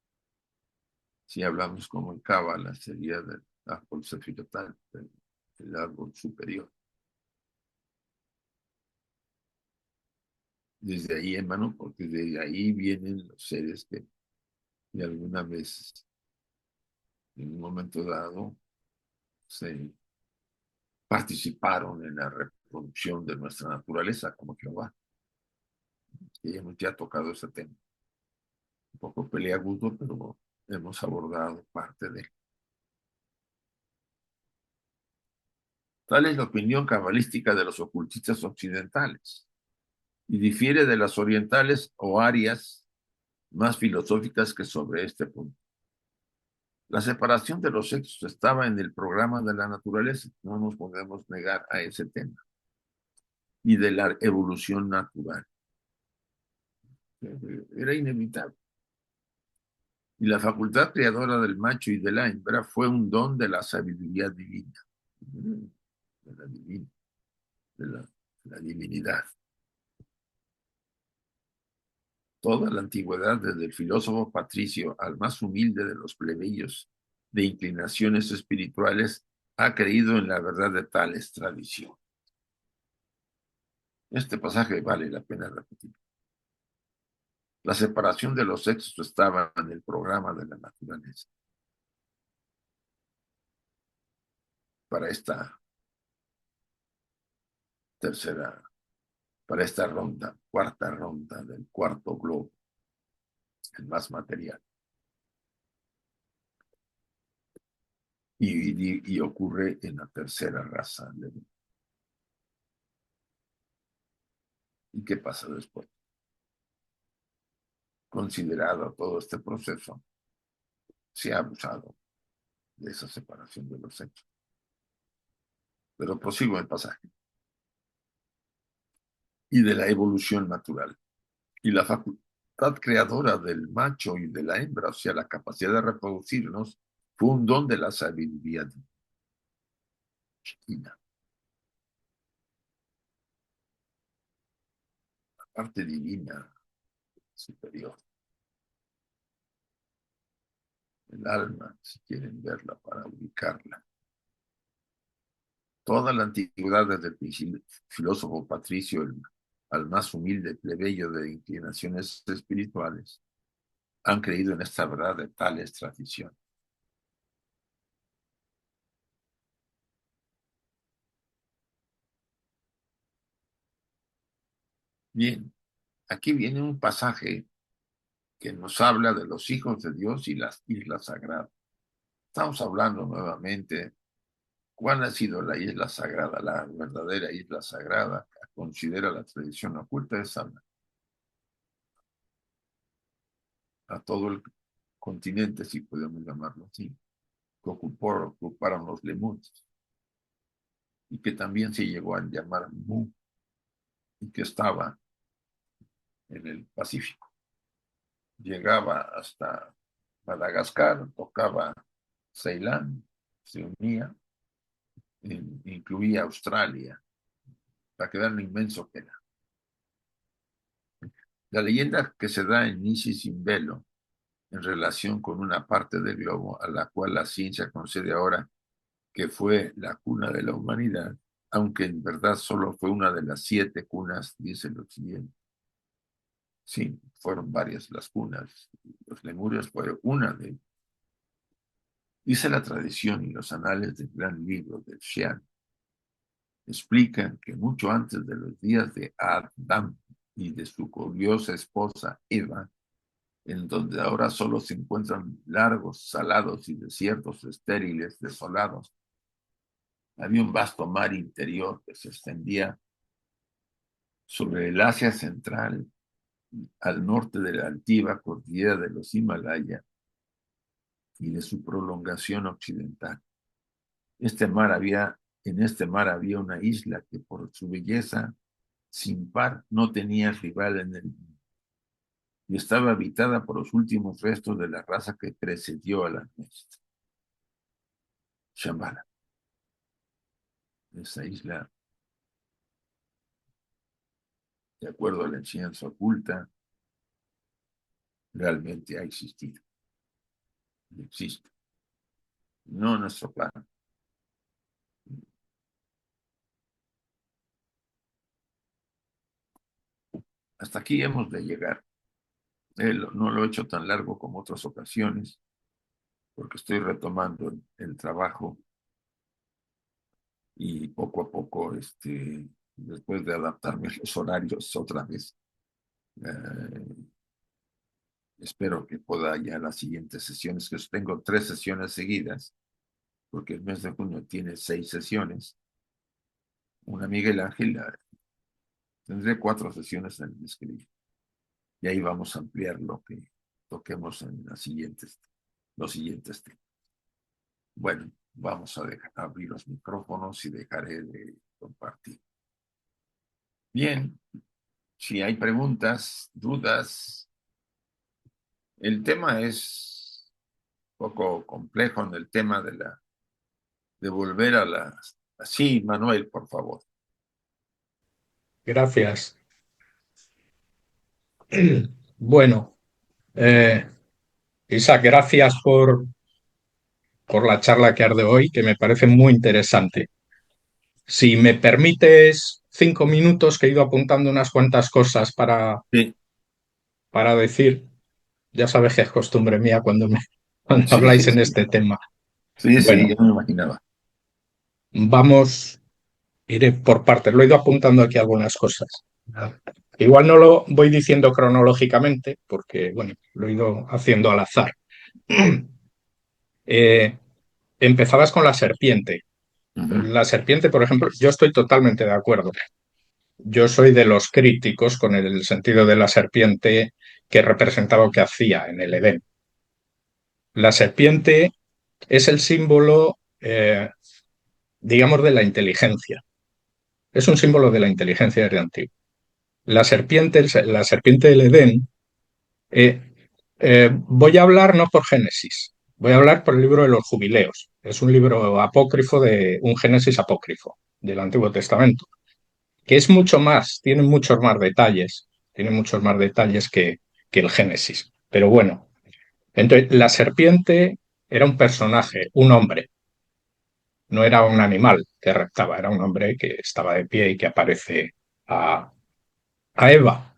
[SPEAKER 1] es el árbol de la vida. Si hablamos como en Cábala, sería del árbol sefirotal, el árbol superior. Desde ahí, hermano, porque de ahí vienen los seres que de alguna vez, en un momento dado, se participaron en la reproducción de nuestra naturaleza, como Jehová. Y hemos ya tocado ese tema. Un poco peleagudo, pero hemos abordado parte de él. Tal es la opinión cabalística de los ocultistas occidentales y difiere de las orientales o áreas más filosóficas que sobre este punto. La separación de los sexos estaba en el programa de la naturaleza, no nos podemos negar a ese tema, y de la evolución natural. Era inevitable. Y la facultad creadora del macho y de la hembra fue un don de la sabiduría divina, de la, divina, de la divinidad. Toda la antigüedad, desde el filósofo patricio al más humilde de los plebeyos de inclinaciones espirituales, ha creído en la verdad de tales tradiciones. Este pasaje vale la pena repetir. La separación de los sexos estaba en el programa de la naturaleza. Para esta tercera, para esta ronda, cuarta ronda del cuarto globo, el más material. Y ocurre en la tercera raza. ¿Y qué pasa después? Considerado todo este proceso, se ha abusado de esa separación de los sexos. Pero prosigo el pasaje. Y de la evolución natural. Y la facultad creadora del macho y de la hembra, o sea, la capacidad de reproducirnos, fue un don de la sabiduría divina. La parte divina superior. El alma, si quieren verla para ubicarla. Toda la antigüedad, desde el filósofo patricio al más humilde plebeyo de inclinaciones espirituales, han creído en esta verdad de tales tradiciones. Bien, aquí viene un pasaje que nos habla de los hijos de Dios y las islas sagradas. Estamos hablando nuevamente cuál ha sido la isla sagrada, la verdadera isla sagrada que considera la tradición oculta es a todo el continente, si podemos llamarlo así, que ocuparon los lemuros y que también se llegó a llamar Mu y que estaba en el Pacífico. Llegaba hasta Madagascar, tocaba Ceilán, se unía, incluía Australia, para quedar lo inmenso que era. La leyenda que se da en Nisi sin velo en relación con una parte del globo a la cual la ciencia concede ahora que fue la cuna de la humanidad, aunque en verdad solo fue una de las 7 cunas, dice lo siguiente. Sí, fueron varias las cunas. Los lemurios fueron una de ellas. Dice la tradición y los anales del gran libro de Xian, explican que mucho antes de los días de Adán y de su curiosa esposa Eva, en donde ahora solo se encuentran largos, salados y desiertos estériles, desolados, había un vasto mar interior que se extendía sobre el Asia central, al norte de la altiva cordillera de los Himalaya y de su prolongación occidental. En este mar había una isla que por su belleza sin par no tenía rival en el mundo y estaba habitada por los últimos restos de la raza que precedió a la nuestra. Shambhala. Esa isla, de acuerdo a la enseñanza oculta, realmente ha existido. existe, no nuestro plan. Hasta aquí hemos de llegar. No lo he hecho tan largo como otras ocasiones, porque estoy retomando el trabajo y poco a poco, después de adaptarme a los horarios otra vez, eh, espero que pueda ya las siguientes sesiones, que tengo 3 sesiones seguidas, porque el mes de junio tiene 6 sesiones. Una Miguel Ángel, tendré 4 sesiones en el mes que viene. Y ahí vamos a ampliar lo que toquemos en los siguientes temas. Bueno, vamos a abrir los micrófonos y dejaré de compartir. Bien, si hay preguntas, dudas, el tema es un poco complejo en el tema de volver a las... Sí, Manuel, por favor.
[SPEAKER 2] Gracias. Bueno, Isaac, gracias por la charla que has de hoy, que me parece muy interesante. Si me permites 5 minutos, que he ido apuntando unas cuantas cosas
[SPEAKER 1] Sí,
[SPEAKER 2] para decir, ya sabes que es costumbre mía cuando
[SPEAKER 1] sí,
[SPEAKER 2] habláis
[SPEAKER 1] sí,
[SPEAKER 2] en
[SPEAKER 1] sí.
[SPEAKER 2] este tema.
[SPEAKER 1] Sí, sí,
[SPEAKER 2] Bueno,
[SPEAKER 1] yo me imaginaba.
[SPEAKER 2] vamos, iré por partes. Lo he ido apuntando aquí algunas cosas. Igual no lo voy diciendo cronológicamente, porque, bueno, lo he ido haciendo al azar. Eh, Empezabas con la serpiente.
[SPEAKER 1] Ujú.
[SPEAKER 2] La serpiente, por ejemplo, yo estoy totalmente de acuerdo. Yo soy de los críticos con el sentido de la serpiente que representaba o que hacía en el Edén. La serpiente es el símbolo, digamos, de la inteligencia. Es un símbolo de la inteligencia desde antiguo. La serpiente del Edén, eh, voy a hablar no por Génesis, voy a hablar por el libro de los Jubileos. Es un libro apócrifo un Génesis apócrifo del Antiguo Testamento, que es mucho más, tiene muchos más detalles que el Génesis. Pero bueno, entonces la serpiente era un personaje, un hombre, no era un animal que reptaba, era un hombre que estaba de pie y que aparece a, a Eva.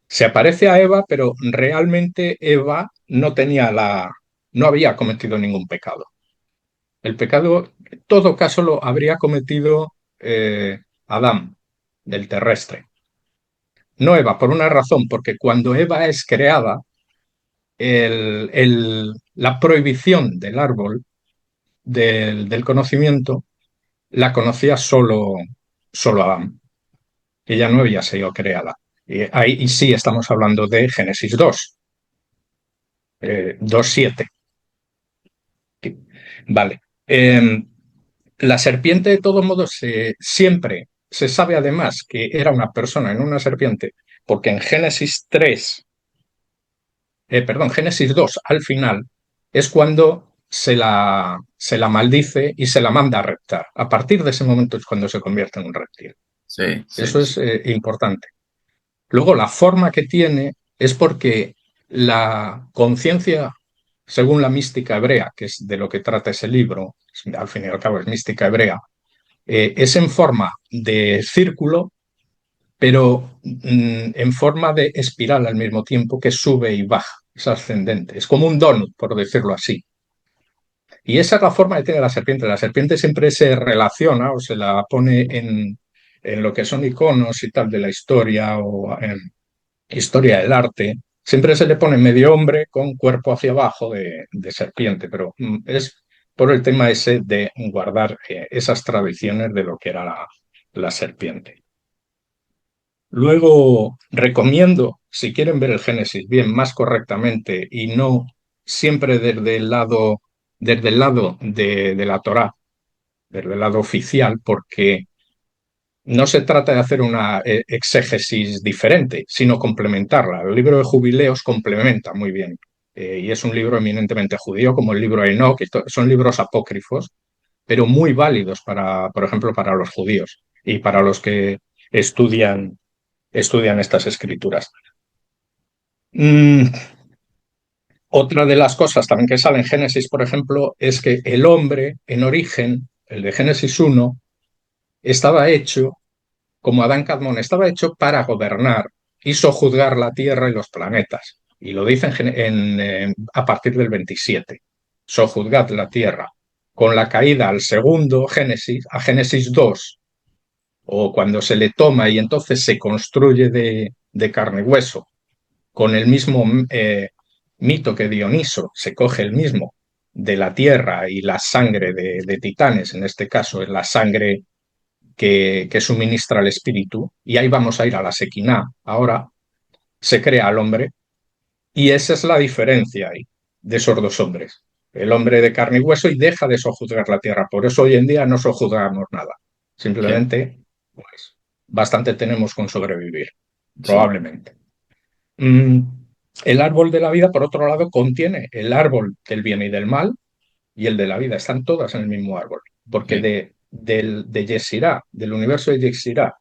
[SPEAKER 2] Se aparece a Eva, pero realmente Eva no había cometido ningún pecado. El pecado, en todo caso, lo habría cometido Adán, del terrestre. No Eva, por una razón, porque cuando Eva es creada, la prohibición del árbol del conocimiento la conocía solo Adán. Ella no había sido creada. Y sí estamos hablando de Génesis 2, 2:7. Vale. La serpiente, de todos modos, siempre se sabe además que era una persona en una serpiente, porque en Génesis 2, al final, es cuando se la maldice y se la manda a reptar. A partir de ese momento es cuando se convierte en un reptil.
[SPEAKER 1] Sí, sí,
[SPEAKER 2] Eso
[SPEAKER 1] sí.
[SPEAKER 2] es importante. Luego, la forma que tiene es porque la conciencia, según la mística hebrea, que es de lo que trata ese libro, al fin y al cabo es mística hebrea, es en forma de círculo, pero en forma de espiral al mismo tiempo, que sube y baja, es ascendente, es como un donut, por decirlo así. Y esa es la forma que tiene la serpiente. La serpiente siempre se relaciona o se la pone en lo que son iconos y tal de la historia o en historia del arte. Siempre se le pone medio hombre con cuerpo hacia abajo de serpiente, pero es por el tema ese de guardar esas tradiciones de lo que era la serpiente. Luego recomiendo, si quieren ver el Génesis bien, más correctamente y no siempre desde el lado de la Torá, desde el lado oficial, porque no se trata de hacer una exégesis diferente, sino complementarla. El libro de Jubileos complementa muy bien. Y es un libro eminentemente judío, como el libro de Enoch, que son libros apócrifos, pero muy válidos para, por ejemplo, para los judíos y para los que estudian estas escrituras. Mm, Otra de las cosas también que sale en Génesis, por ejemplo, es que el hombre en origen, el de Génesis 1, estaba hecho, como Adán Cadmón, estaba hecho para gobernar y sojuzgar la Tierra y los planetas. Y lo dicen a partir del 27. Sojuzgad la Tierra. Con la caída al segundo Génesis, a Génesis 2, o cuando se le toma y entonces se construye de carne y hueso, con el mismo mito que Dioniso, se coge el mismo de la tierra y la sangre de titanes, en este caso es la sangre que suministra el espíritu, y ahí vamos a ir a la Sequiná. Ahora se crea al hombre, y esa es la diferencia ahí de esos dos hombres. El hombre de carne y hueso y deja de sojuzgar la tierra. Por eso hoy en día no sojuzgamos nada.
[SPEAKER 1] Sí,
[SPEAKER 2] Simplemente, pues, bastante tenemos con sobrevivir,
[SPEAKER 1] sí,
[SPEAKER 2] probablemente. Mm, el árbol de la vida, por otro lado, contiene el árbol del bien y del mal y el de la vida. Están todas en el mismo árbol. Porque
[SPEAKER 1] sí,
[SPEAKER 2] de Yesirá, del universo de Yesirá,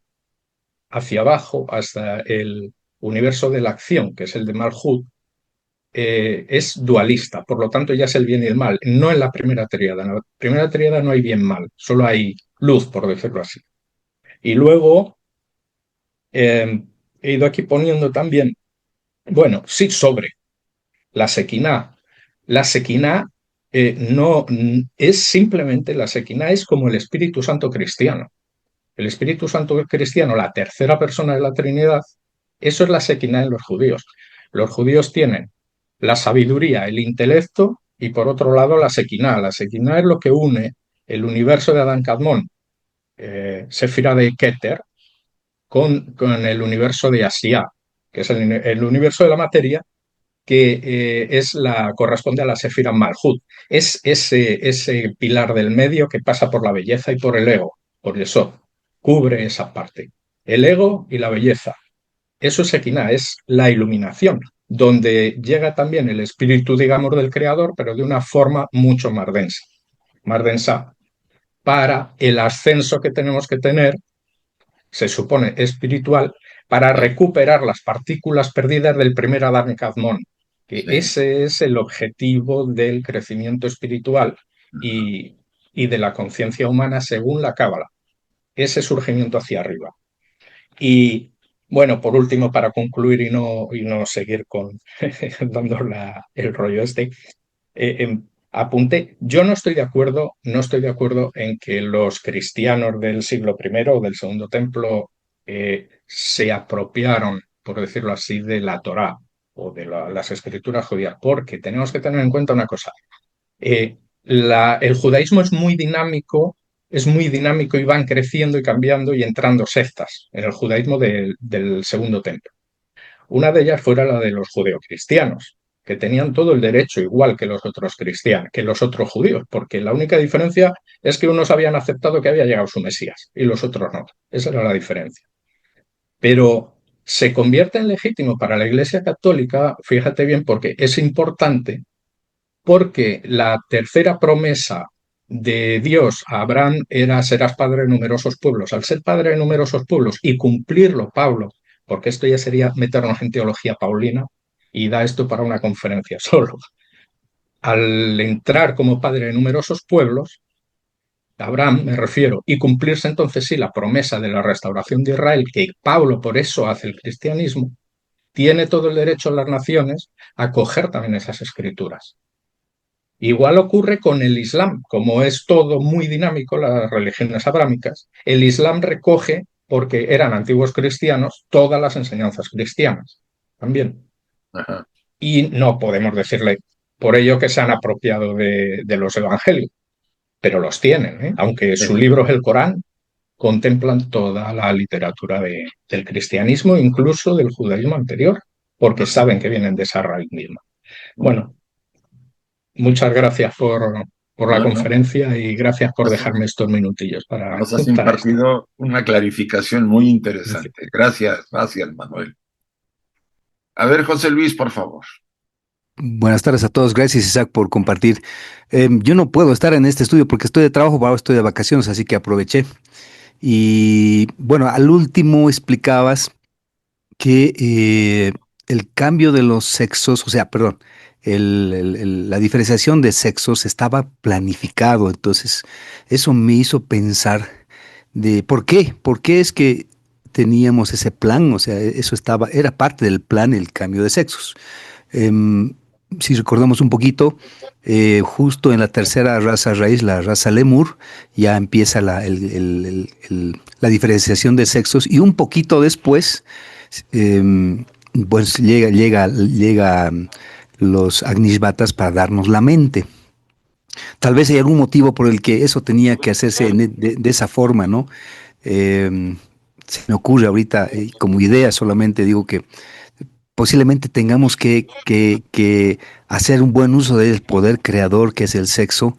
[SPEAKER 2] hacia abajo, hasta el universo de la acción, que es el de Malhut, es dualista. Por lo tanto, ya es el bien y el mal. No en la primera tríada. En la primera tríada no hay bien-mal, solo hay luz, por decirlo así. Y luego he ido aquí poniendo también, bueno, sí, sobre la sequina. La sequina no es simplemente, la sequina es como el Espíritu Santo cristiano. El Espíritu Santo cristiano, la tercera persona de la Trinidad, eso es la sequina en los judíos. Los judíos tienen la sabiduría, el intelecto y por otro lado la sequina. La sequina es lo que une el universo de Adán Kadmón, Sefira de Keter, con el universo de Asiá, que es el universo de la materia que corresponde a la Sefira Malhut. Es ese pilar del medio que pasa por la belleza y por el ego, por eso cubre esa parte. El ego y la belleza. Eso es Equina, es la iluminación, donde llega también el espíritu, digamos, del creador, pero de una forma mucho más densa, para el ascenso que tenemos que tener, se supone espiritual, para
[SPEAKER 1] sí,
[SPEAKER 2] recuperar las partículas perdidas del primer Adán y Cadmón, que
[SPEAKER 1] sí.
[SPEAKER 2] ese es el objetivo del crecimiento espiritual
[SPEAKER 1] Ajá.
[SPEAKER 2] y de la conciencia humana según la Cábala, ese surgimiento hacia arriba. Y bueno, por último, para concluir y no seguir dando el rollo este, apunté, yo no estoy de acuerdo, no estoy de acuerdo en que los cristianos del siglo primero o del segundo templo se apropiaron, por decirlo así, de la Torá o de las escrituras judías, porque tenemos que tener en cuenta una cosa. El judaísmo es muy dinámico y van creciendo y cambiando y entrando sectas en el judaísmo del segundo templo. Una de ellas fuera la de los judeocristianos, que tenían todo el derecho igual que los otros cristianos, que los otros judíos, porque la única diferencia es que unos habían aceptado que había llegado su Mesías y los otros no. Esa era la diferencia. Pero se convierte en legítimo para la Iglesia Católica, fíjate bien, porque es importante, porque la tercera promesa de Dios a Abraham era serás padre de numerosos pueblos. Al ser padre de numerosos pueblos y cumplirlo, Pablo, porque esto ya sería meternos en teología paulina y da esto para una conferencia solo. Al entrar como padre de numerosos pueblos, Abraham me refiero, y cumplirse entonces sí la promesa de la restauración de Israel, que Pablo por eso hace el cristianismo, tiene todo el derecho a las naciones a coger también esas escrituras. Igual ocurre con el Islam, como es todo muy dinámico, las religiones abrámicas, el Islam recoge, porque eran antiguos cristianos, todas las enseñanzas cristianas también.
[SPEAKER 1] Ajá.
[SPEAKER 2] Y no podemos decirle por ello que se han apropiado de los evangelios, pero los tienen, ¿eh? Aunque su
[SPEAKER 1] Sí.
[SPEAKER 2] libro es el Corán, contemplan toda la literatura del cristianismo, incluso del judaísmo anterior, porque
[SPEAKER 1] Ajá.
[SPEAKER 2] saben que vienen de esa raíz misma. Bueno, muchas gracias por la
[SPEAKER 1] No, no.
[SPEAKER 2] conferencia y gracias por
[SPEAKER 1] Nos,
[SPEAKER 2] dejarme estos minutillos
[SPEAKER 1] nos has
[SPEAKER 2] para esto.
[SPEAKER 1] impartido una clarificación muy
[SPEAKER 2] Gracias.
[SPEAKER 1] interesante. Gracias, gracias, Manuel. A ver, José Luis, por favor.
[SPEAKER 3] Buenas tardes a todos. Gracias, Isaac, por compartir. Yo no puedo estar en este estudio porque estoy de trabajo, ahora estoy de vacaciones, así que aproveché. Y bueno, al último explicabas que el cambio de los sexos, o sea, perdón, la diferenciación de sexos estaba planificado. Entonces, eso me hizo pensar de por qué es que teníamos ese plan, o sea, eso estaba, era parte del plan el cambio de sexos. Em, si recordamos un poquito, justo en la tercera raza raíz, la raza Lemur, ya empieza la diferenciación de sexos y un poquito después, em, pues llega los Agnishvatas para darnos la mente. Tal vez hay algún motivo por el que eso tenía que hacerse de esa forma, ¿no? Eh, Se me ocurre ahorita como idea solamente digo que posiblemente tengamos que hacer un buen uso del poder creador que es el sexo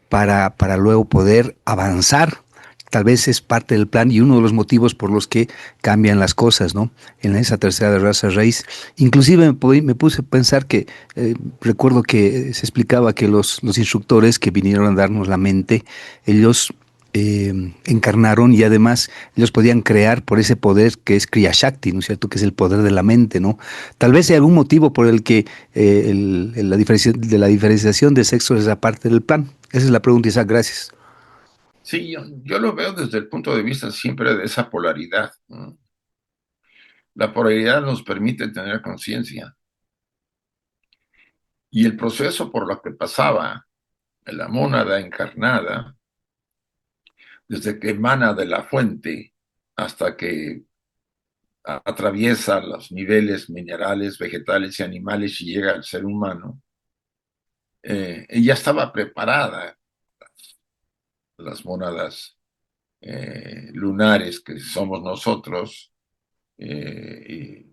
[SPEAKER 3] para luego poder avanzar. Tal vez es parte del plan y uno de los motivos por los que cambian las cosas, ¿no? En esa tercera raza raíz. Inclusive me puse a pensar que recuerdo que se explicaba que los instructores que vinieron a darnos la mente, ellos encarnaron y además ellos podían crear por ese poder que es Kriya Shakti, ¿no es cierto? Que es el poder de la mente, ¿no? Tal vez hay algún motivo por el que la diferenciación de sexo es aparte del plan. Esa es la pregunta, Isaac. Gracias.
[SPEAKER 1] Sí, yo lo veo desde el punto de vista siempre de esa polaridad, ¿no? La polaridad nos permite tener conciencia. Y el proceso por lo que pasaba la mónada encarnada, desde que emana de la fuente hasta que atraviesa los niveles minerales, vegetales y animales y llega al ser humano, ella estaba preparada, las mónadas lunares que somos nosotros, y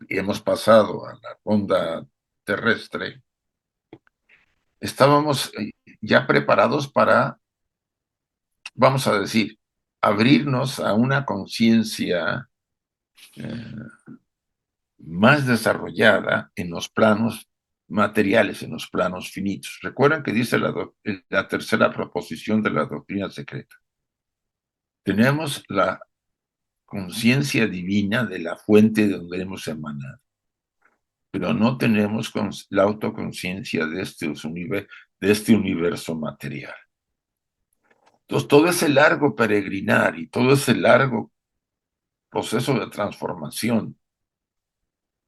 [SPEAKER 1] hemos pasado a la ronda terrestre, estábamos ya preparados para, vamos a decir, abrirnos a una conciencia eh, más desarrollada en los planos materiales, en los planos finitos. Recuerden que dice la tercera proposición de la doctrina secreta. Tenemos la conciencia divina de la fuente de donde hemos emanado, pero no tenemos la autoconciencia de este universo material. Entonces, todo ese largo peregrinar y todo ese largo proceso de transformación,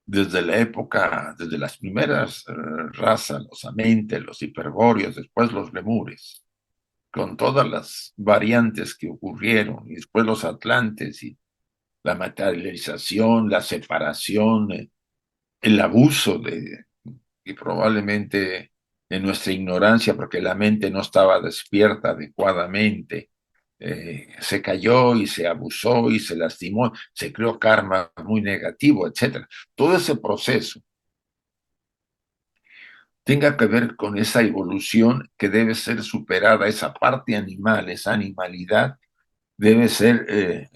[SPEAKER 1] desde la época, desde las primeras razas, los Amentes, los Hiperbóreos, después los Lemures, con todas las variantes que ocurrieron, y después los Atlantes, y la materialización, la separación, el abuso y probablemente en nuestra ignorancia, porque la mente no estaba despierta adecuadamente, se cayó y se abusó y se lastimó, se creó karma muy negativo, etcétera. Todo ese proceso tenga que ver con esa evolución que debe ser superada, esa parte animal, esa animalidad debe ser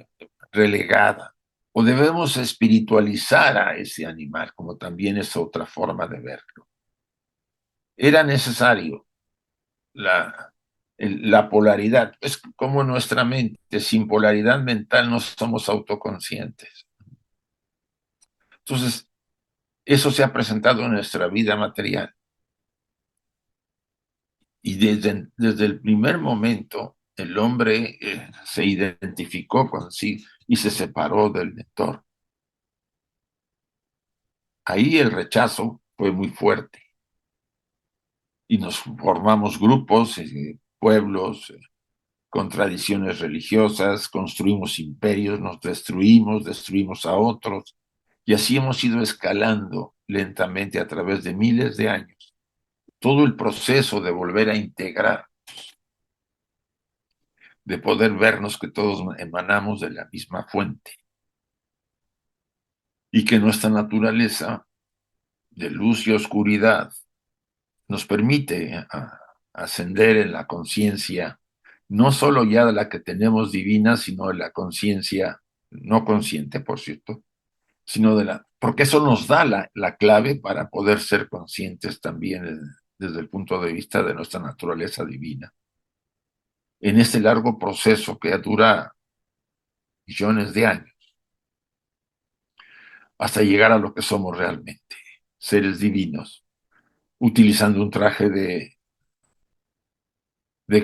[SPEAKER 1] relegada. O debemos espiritualizar a ese animal, como también es otra forma de verlo. Era necesario la polaridad. Es como nuestra mente, sin polaridad mental no somos autoconscientes. Entonces, eso se ha presentado en nuestra vida material. Y desde el primer momento, el hombre se identificó con sí y se separó del entorno. Ahí el rechazo fue muy fuerte y nos formamos grupos, pueblos, con tradiciones religiosas, construimos imperios, nos destruimos a otros, y así hemos ido escalando lentamente a través de miles de años. Todo el proceso de volver a integrar, de poder vernos que todos emanamos de la misma fuente y que nuestra naturaleza de luz y oscuridad nos permite ascender en la conciencia, no solo ya de la que tenemos divina, sino de la conciencia no consciente, por cierto, sino porque eso nos da la clave para poder ser conscientes también desde el punto de vista de nuestra naturaleza divina. En este largo proceso que dura millones de años, hasta llegar a lo que somos realmente. seres divinos, utilizando un traje de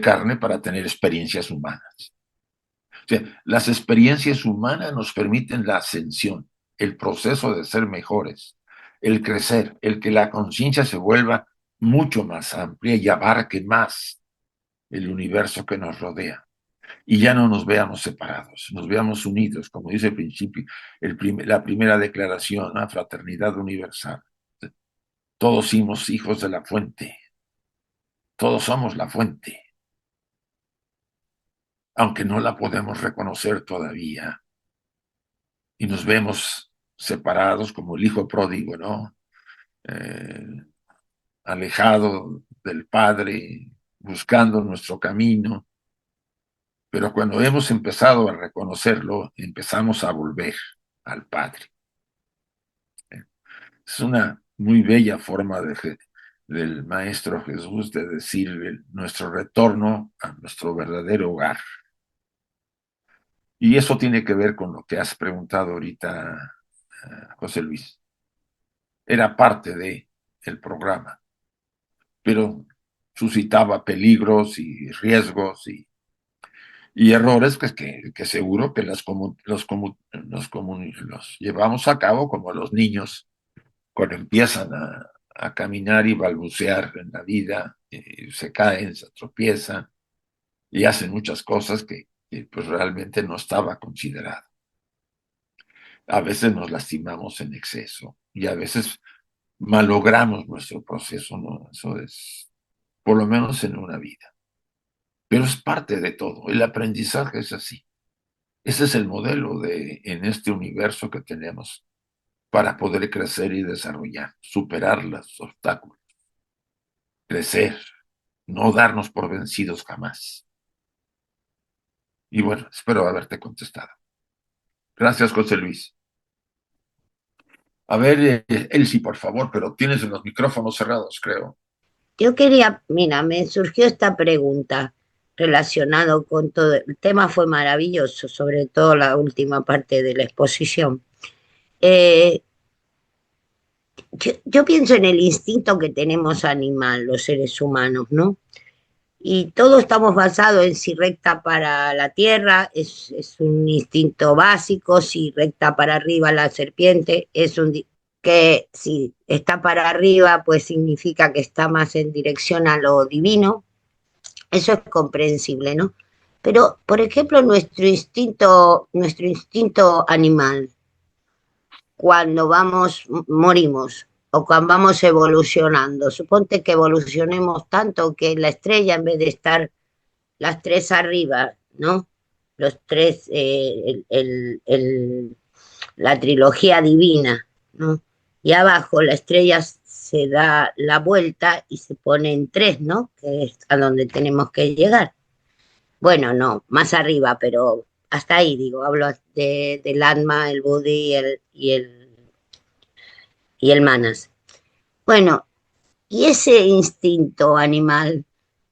[SPEAKER 1] carne para tener experiencias humanas. O sea, las experiencias humanas nos permiten la ascensión, el proceso de ser mejores, el crecer, el que la conciencia se vuelva mucho más amplia y abarque más el universo que nos rodea. Y ya no nos veamos separados, nos veamos unidos, como dice el principio, la primera declaración, la fraternidad universal. Todos somos hijos de la fuente, todos somos la fuente, aunque no la podemos reconocer todavía. Y nos vemos separados como el hijo pródigo, ¿no? Alejado del Padre, buscando nuestro camino. Pero cuando hemos empezado a reconocerlo, empezamos a volver al Padre. Es una muy bella forma del Maestro Jesús de decir nuestro retorno a nuestro verdadero hogar. Y eso tiene que ver con lo que has preguntado ahorita, José Luis. Era parte del programa, pero suscitaba peligros y riesgos y errores que seguro que los llevamos a cabo como los niños cuando empiezan a caminar y balbucear en la vida, se caen, se tropiezan y hacen muchas cosas que pues realmente no estaba considerado. A veces nos lastimamos en exceso y a veces malogramos nuestro proceso, ¿no? Eso es, por lo menos en una vida. Pero es parte de todo. El aprendizaje es así. Ese es el modelo en este universo que tenemos para poder crecer y desarrollar, superar los obstáculos, crecer, no darnos por vencidos jamás. Y bueno, espero haberte contestado. Gracias, José Luis. A ver, Elsie, por favor, pero tienes los micrófonos cerrados, creo.
[SPEAKER 4] Yo quería, mira, me surgió esta pregunta relacionado con todo. El tema fue maravilloso, sobre todo la última parte de la exposición. Eh, yo pienso en el instinto que tenemos animal, los seres humanos, ¿no? Y todo estamos basados en si recta para la tierra, es un instinto básico, si recta para arriba la serpiente, que si está para arriba, pues significa que está más en dirección a lo divino. Eso es comprensible, ¿no? Pero, por ejemplo, nuestro instinto animal, cuando morimos, o cuando vamos evolucionando, suponte que evolucionemos tanto que la estrella, en vez de estar las tres arriba, ¿no? Los tres, la trilogía divina, ¿no? Y abajo la estrella se da la vuelta y se pone en tres, ¿no? Que es a donde tenemos que llegar. Bueno, no, más arriba, pero hasta ahí digo, hablo del alma, el Budi y el Manas. Bueno, y ese instinto animal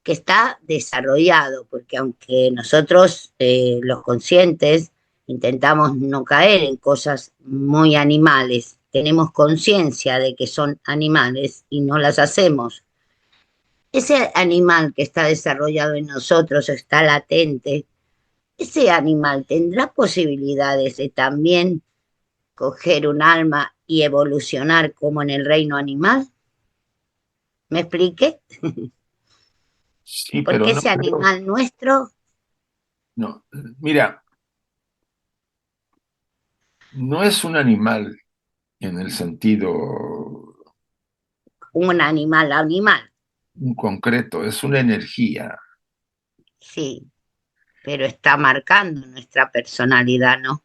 [SPEAKER 4] que está desarrollado, porque aunque nosotros, los conscientes, intentamos no caer en cosas muy animales, tenemos conciencia de que son animales y no las hacemos. Ese animal que está desarrollado en nosotros, está latente, ese animal tendrá posibilidades de también coger un alma y evolucionar como en el reino animal. ¿Me expliqué?
[SPEAKER 1] Sí,
[SPEAKER 4] Porque
[SPEAKER 1] pero no
[SPEAKER 4] ese
[SPEAKER 1] creo.
[SPEAKER 4] animal nuestro,
[SPEAKER 1] No, mira, no es un animal en el sentido
[SPEAKER 4] un animal,
[SPEAKER 1] concreto, es una energía.
[SPEAKER 4] sí, pero está marcando nuestra personalidad, ¿no?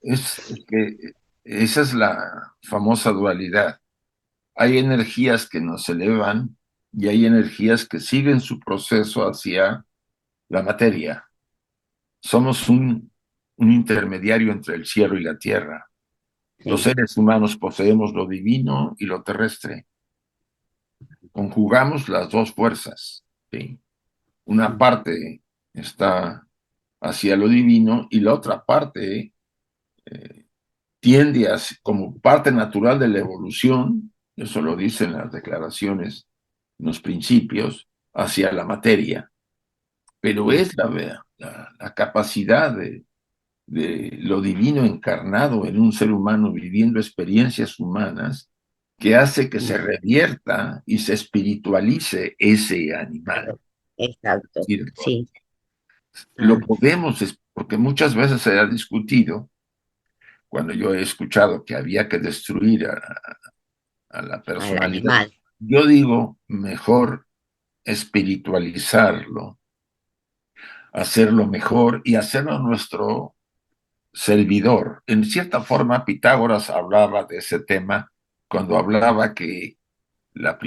[SPEAKER 1] Es que esa es la famosa dualidad. Hay energías que nos elevan y hay energías que siguen su proceso hacia la materia. Somos un intermediario entre el cielo y la tierra. Los
[SPEAKER 4] Sí.
[SPEAKER 1] seres humanos poseemos lo divino y lo terrestre. Conjugamos las dos fuerzas, ¿sí? Una parte está hacia lo divino y la otra parte tiende como parte natural de la evolución eso lo dicen las declaraciones, los principios hacia la materia, pero es la capacidad de lo divino encarnado en un ser humano viviendo experiencias humanas que hace que se revierta y se espiritualice ese animal.
[SPEAKER 4] Claro, exacto,
[SPEAKER 1] Es decir,
[SPEAKER 4] sí.
[SPEAKER 1] lo
[SPEAKER 4] Ah,
[SPEAKER 1] podemos, porque muchas veces se ha discutido, cuando yo he escuchado que había que destruir a la
[SPEAKER 4] al
[SPEAKER 1] personalidad,
[SPEAKER 4] animal.
[SPEAKER 1] yo digo, mejor espiritualizarlo, hacerlo mejor y hacerlo nuestro servidor. En cierta forma, Pitágoras hablaba de ese tema cuando hablaba que el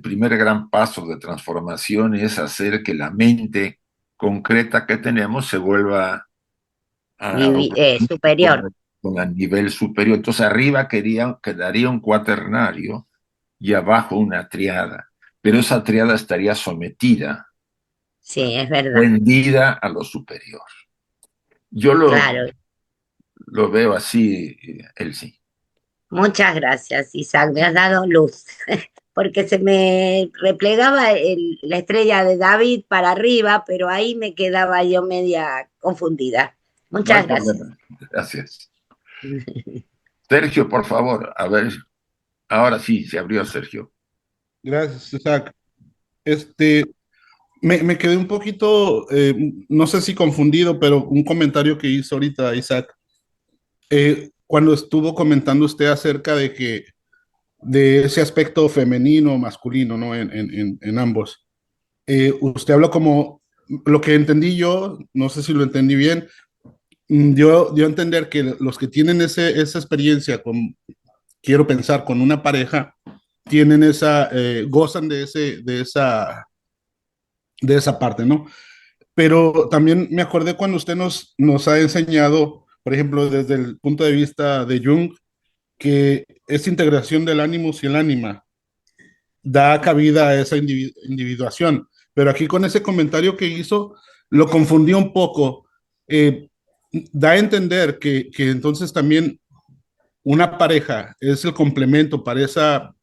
[SPEAKER 1] primer gran paso de transformación es hacer que la mente concreta que tenemos se vuelva a,
[SPEAKER 4] Superior.
[SPEAKER 1] a nivel superior. Entonces arriba quedaría un cuaternario y abajo una triada, pero esa triada estaría sometida,
[SPEAKER 4] Sí, es verdad.
[SPEAKER 1] rendida a lo superior. Yo
[SPEAKER 4] Claro.
[SPEAKER 1] lo veo así, Elsie.
[SPEAKER 4] Muchas gracias, Isaac. Me has dado luz. Porque se me replegaba la estrella de David para arriba, pero ahí me quedaba yo media confundida.
[SPEAKER 1] No hay
[SPEAKER 4] Muchas gracias.
[SPEAKER 1] problema. Gracias. Sergio, por favor, a ver, ahora sí, se abrió Sergio.
[SPEAKER 5] Gracias, Isaac. Este, me quedé un poquito, no sé si confundido, pero un comentario que hizo ahorita Isaac, cuando estuvo comentando usted acerca de que de ese aspecto femenino, masculino, ¿no? En ambos. Usted habló como, lo que entendí yo, no sé si lo entendí bien, dio a entender que los que tienen esa experiencia con, quiero pensar, con una pareja, tienen gozan de esa parte, ¿no? Pero también me acordé cuando usted nos ha enseñado, por ejemplo, desde el punto de vista de Jung, que esa integración del ánimos y el ánima da cabida a esa individuación. Pero aquí con ese comentario que hizo, lo confundió un poco. Eh, Da a entender que entonces también una pareja es el complemento para esa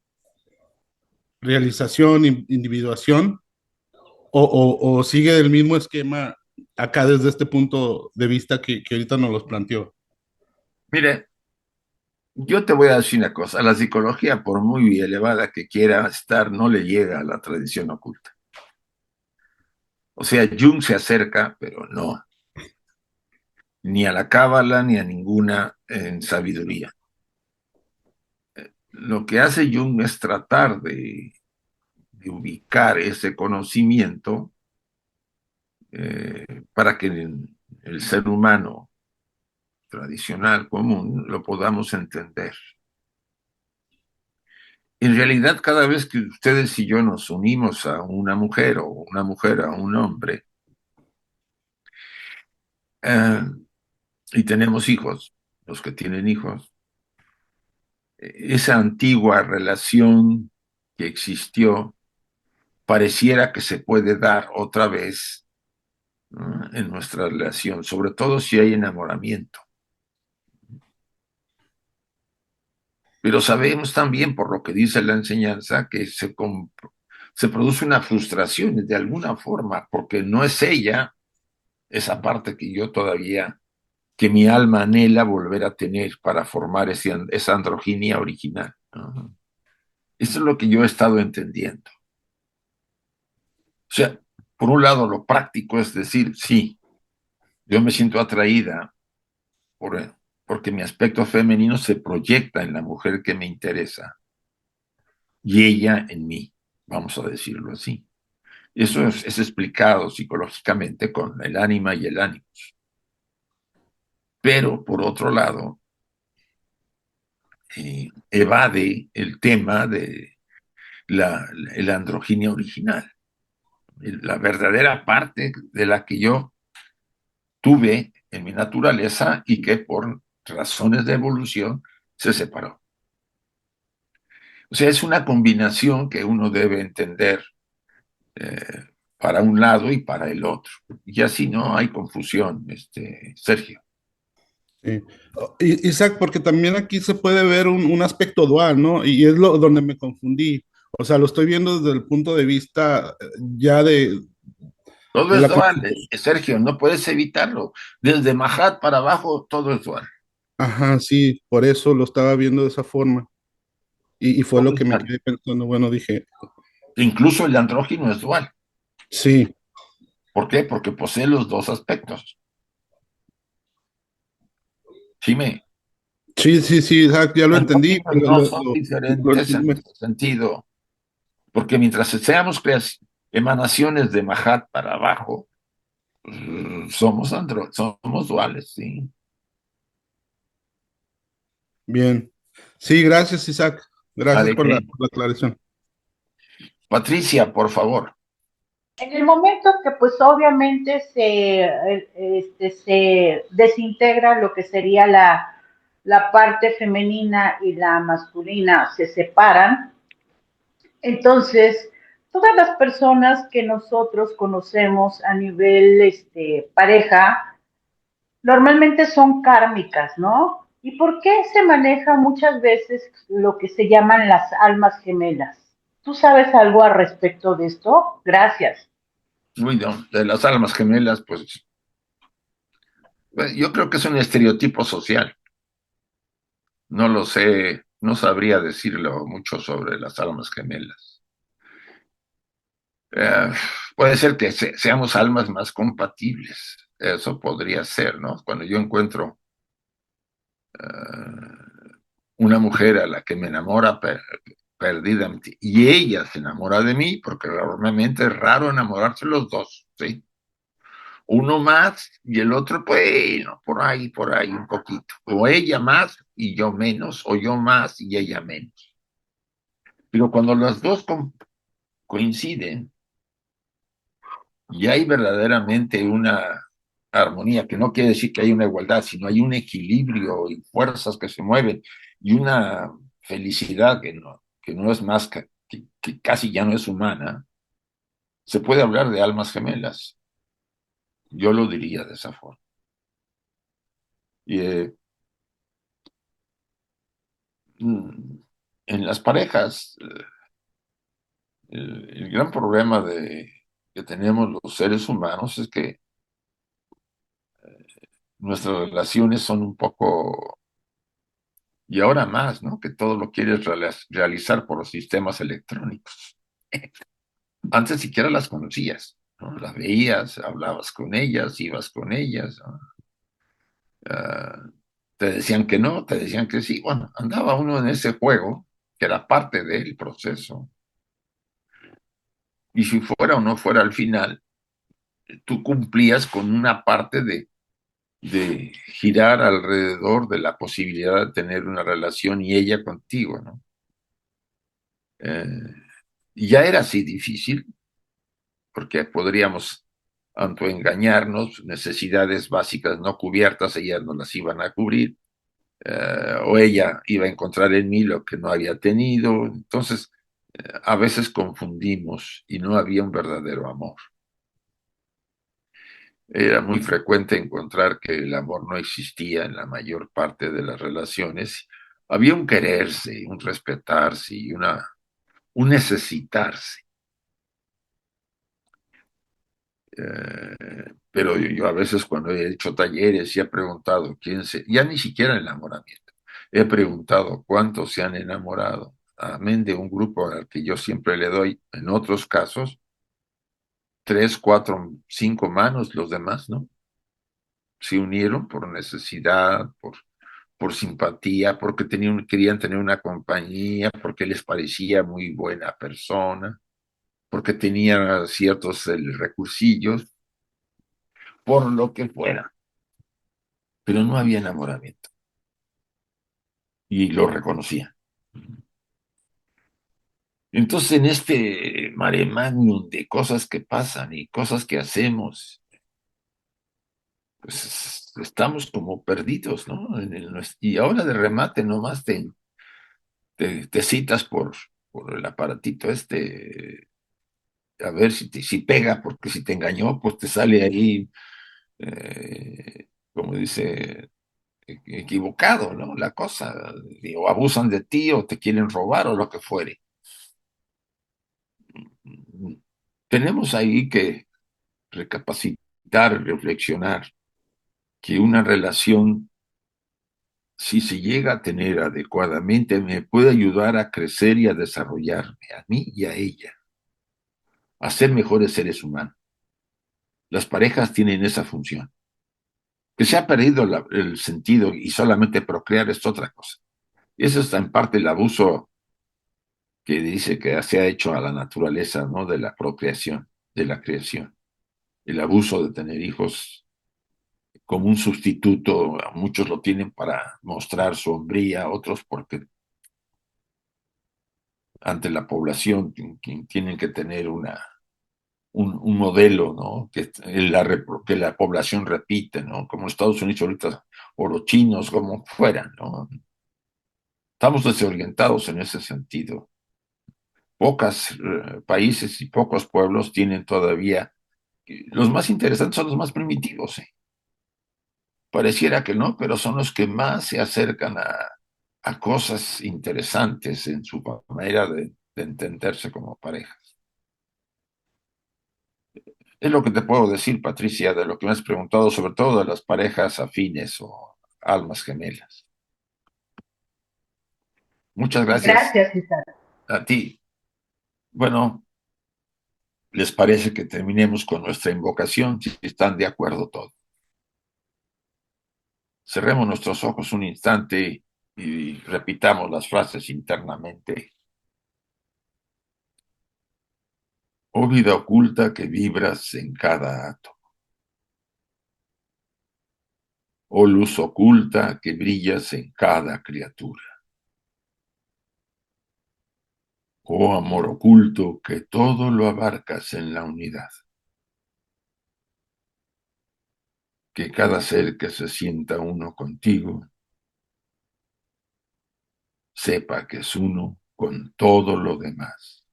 [SPEAKER 5] realización, individuación, o sigue del mismo esquema acá desde este punto de vista que ahorita nos los planteó.
[SPEAKER 1] Mire, yo te voy a decir una cosa, la psicología, por muy elevada que quiera estar, no le llega a la tradición oculta. O sea, Jung se acerca, pero no, ni a la cábala ni a ninguna en sabiduría. Lo que hace Jung es tratar de ubicar ese conocimiento para que el ser humano tradicional, común, lo podamos entender. En realidad, cada vez que ustedes y yo nos unimos a una mujer o una mujer a un hombre eh, y tenemos hijos, los que tienen hijos, esa antigua relación que existió pareciera que se puede dar otra vez en nuestra relación, sobre todo si hay enamoramiento. Pero sabemos también, por lo que dice la enseñanza, que se produce una frustración de alguna forma, porque no es ella, esa parte que yo todavía, que mi alma anhela volver a tener para formar esa androginia original. Uh-huh. Eso es lo que yo he estado entendiendo. O sea, por un lado, lo práctico es decir, sí, yo me siento atraída porque mi aspecto femenino se proyecta en la mujer que me interesa y ella en mí, vamos a decirlo así. Eso es explicado psicológicamente con el ánima y el ánimo. Pero, por otro lado, evade el tema de la androginia original, la verdadera parte de la que yo tuve en mi naturaleza y que por razones de evolución se separó. O sea, es una combinación que uno debe entender para un lado y para el otro. Y así no hay confusión, Sergio.
[SPEAKER 5] Sí. Isaac, porque también aquí se puede ver un aspecto dual, ¿no? Y es lo donde me confundí. O sea, lo estoy viendo desde el punto de vista ya
[SPEAKER 1] Todo
[SPEAKER 5] de
[SPEAKER 1] es
[SPEAKER 5] la
[SPEAKER 1] dual,
[SPEAKER 5] constitución.
[SPEAKER 1] Sergio, no puedes evitarlo. Desde Mahat para abajo, todo es dual.
[SPEAKER 5] Ajá, sí, por eso lo estaba viendo de esa forma. Y fue
[SPEAKER 1] Todo
[SPEAKER 5] lo que
[SPEAKER 1] es
[SPEAKER 5] me
[SPEAKER 1] dual.
[SPEAKER 5] quedé pensando, bueno, dije,
[SPEAKER 1] Incluso el andrógino es dual.
[SPEAKER 5] sí,
[SPEAKER 1] ¿Por qué? Porque posee los dos aspectos. Sí,
[SPEAKER 5] sí, Isaac, ya lo
[SPEAKER 1] los
[SPEAKER 5] entendí.
[SPEAKER 1] andróginos no son
[SPEAKER 5] Lo
[SPEAKER 1] diferentes en
[SPEAKER 5] entendí.
[SPEAKER 1] ese sentido, porque mientras seamos emanaciones de Mahat para abajo, somos duales, ¿sí?
[SPEAKER 5] Bien. Sí, gracias, Isaac. Gracias
[SPEAKER 1] ¿Vale?
[SPEAKER 5] por la aclaración.
[SPEAKER 1] Patricia, por favor.
[SPEAKER 6] En el momento que pues obviamente se desintegra lo que sería la parte femenina y la masculina, se separan, entonces todas las personas que nosotros conocemos a nivel pareja, normalmente son kármicas, ¿no? ¿Y por qué se maneja muchas veces lo que se llaman las almas gemelas? ¿Tú sabes algo al respecto de esto? Gracias.
[SPEAKER 1] Bueno, de las almas gemelas, pues yo creo que es un estereotipo social. No lo sé, no sabría decirlo mucho sobre las almas gemelas. Eh, Puede ser que seamos almas más compatibles. Eso podría ser, ¿no? Cuando yo encuentro una mujer a la que me enamora perdidamente y ella se enamora de mí, porque normalmente es raro enamorarse los dos, ¿sí? Uno más y el otro, bueno, por ahí un poquito. O ella más y yo menos, o yo más y ella menos. Pero cuando las dos coinciden y hay verdaderamente una armonía, que no quiere decir que hay una igualdad, sino hay un equilibrio y fuerzas que se mueven y una felicidad que no es más que casi ya no es humana, se puede hablar de almas gemelas. Yo lo diría de esa forma. Y, en las parejas, el gran problema que tenemos los seres humanos es que nuestras relaciones son un poco, y ahora más, ¿no? Que todo lo quieres realizar por los sistemas electrónicos. Antes siquiera las conocías, ¿no? Las veías, hablabas con ellas, ibas con ellas, ¿no? Ah, te decían que no, te decían que sí. Bueno, andaba uno en ese juego, que era parte del proceso, y si fuera o no fuera al final, tú cumplías con una parte de girar alrededor de la posibilidad de tener una relación y ella contigo, ¿no? Eh, y ya era así difícil, porque podríamos autoengañarnos, necesidades básicas no cubiertas, ellas no las iban a cubrir, o ella iba a encontrar en mí lo que no había tenido. Entonces, a veces confundimos y no había un verdadero amor. Era muy frecuente encontrar que el amor no existía en la mayor parte de las relaciones. Había un quererse, un respetarse y un necesitarse. Pero yo a veces cuando he hecho talleres y he preguntado ya ni siquiera el enamoramiento, he preguntado cuántos se han enamorado, amén de un grupo al que yo siempre le doy, en otros casos, 3, 4, 5 manos, los demás, ¿no? Se unieron por necesidad, por simpatía, porque querían tener una compañía, porque les parecía muy buena persona, porque tenía ciertos recursillos, por lo que fuera, pero no había enamoramiento y lo reconocía. Entonces, en este mare magnum de cosas que pasan y cosas que hacemos, pues estamos como perdidos, ¿no? Y ahora de remate nomás te citas por el aparatito a ver si pega, porque si te engañó, pues te sale ahí, como dice equivocado, ¿no? La cosa, o abusan de ti o te quieren robar o lo que fuere. Tenemos ahí que recapacitar, reflexionar que una relación, si se llega a tener adecuadamente, me puede ayudar a crecer y a desarrollarme, a mí y a ella, a ser mejores seres humanos. Las parejas tienen esa función. Que se ha perdido el sentido y solamente procrear es otra cosa. Y eso está en parte el abuso que dice que se ha hecho a la naturaleza, ¿no? De la procreación, de la creación. El abuso de tener hijos como un sustituto, muchos lo tienen para mostrar su hombría, otros porque ante la población tienen que tener un modelo, ¿no? Que la población repite, ¿no? Como Estados Unidos ahorita, o los chinos, como fueran, ¿no? Estamos desorientados en ese sentido. Pocos países y pocos pueblos tienen todavía, los más interesantes son los más primitivos, ¿eh? Pareciera que no, pero son los que más se acercan a cosas interesantes en su manera de entenderse como pareja. Es lo que te puedo decir, Patricia, de lo que me has preguntado, sobre todo de las parejas afines o almas gemelas. Muchas gracias
[SPEAKER 6] Gracias, Isaac.
[SPEAKER 1] a ti. Bueno, ¿les parece que terminemos con nuestra invocación? Si están de acuerdo todos. Cerremos nuestros ojos un instante y repitamos las frases internamente. Oh vida oculta que vibras en cada átomo. Oh luz oculta que brillas en cada criatura. Oh amor oculto que todo lo abarcas en la unidad. Que cada ser que se sienta uno contigo sepa que es uno con todo lo demás.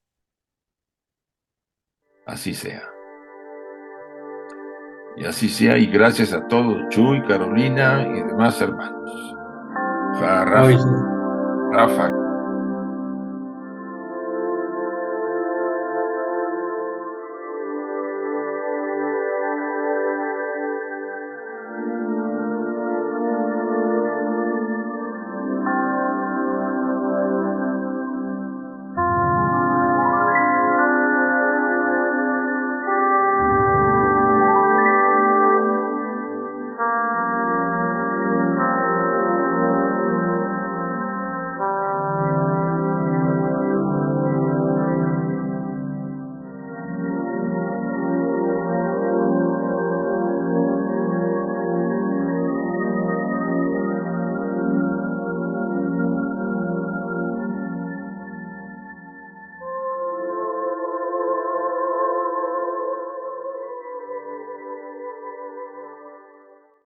[SPEAKER 1] Así sea. Y así sea, y gracias a todos, Chuy, Carolina y demás hermanos.
[SPEAKER 2] Hoy
[SPEAKER 1] Rafa,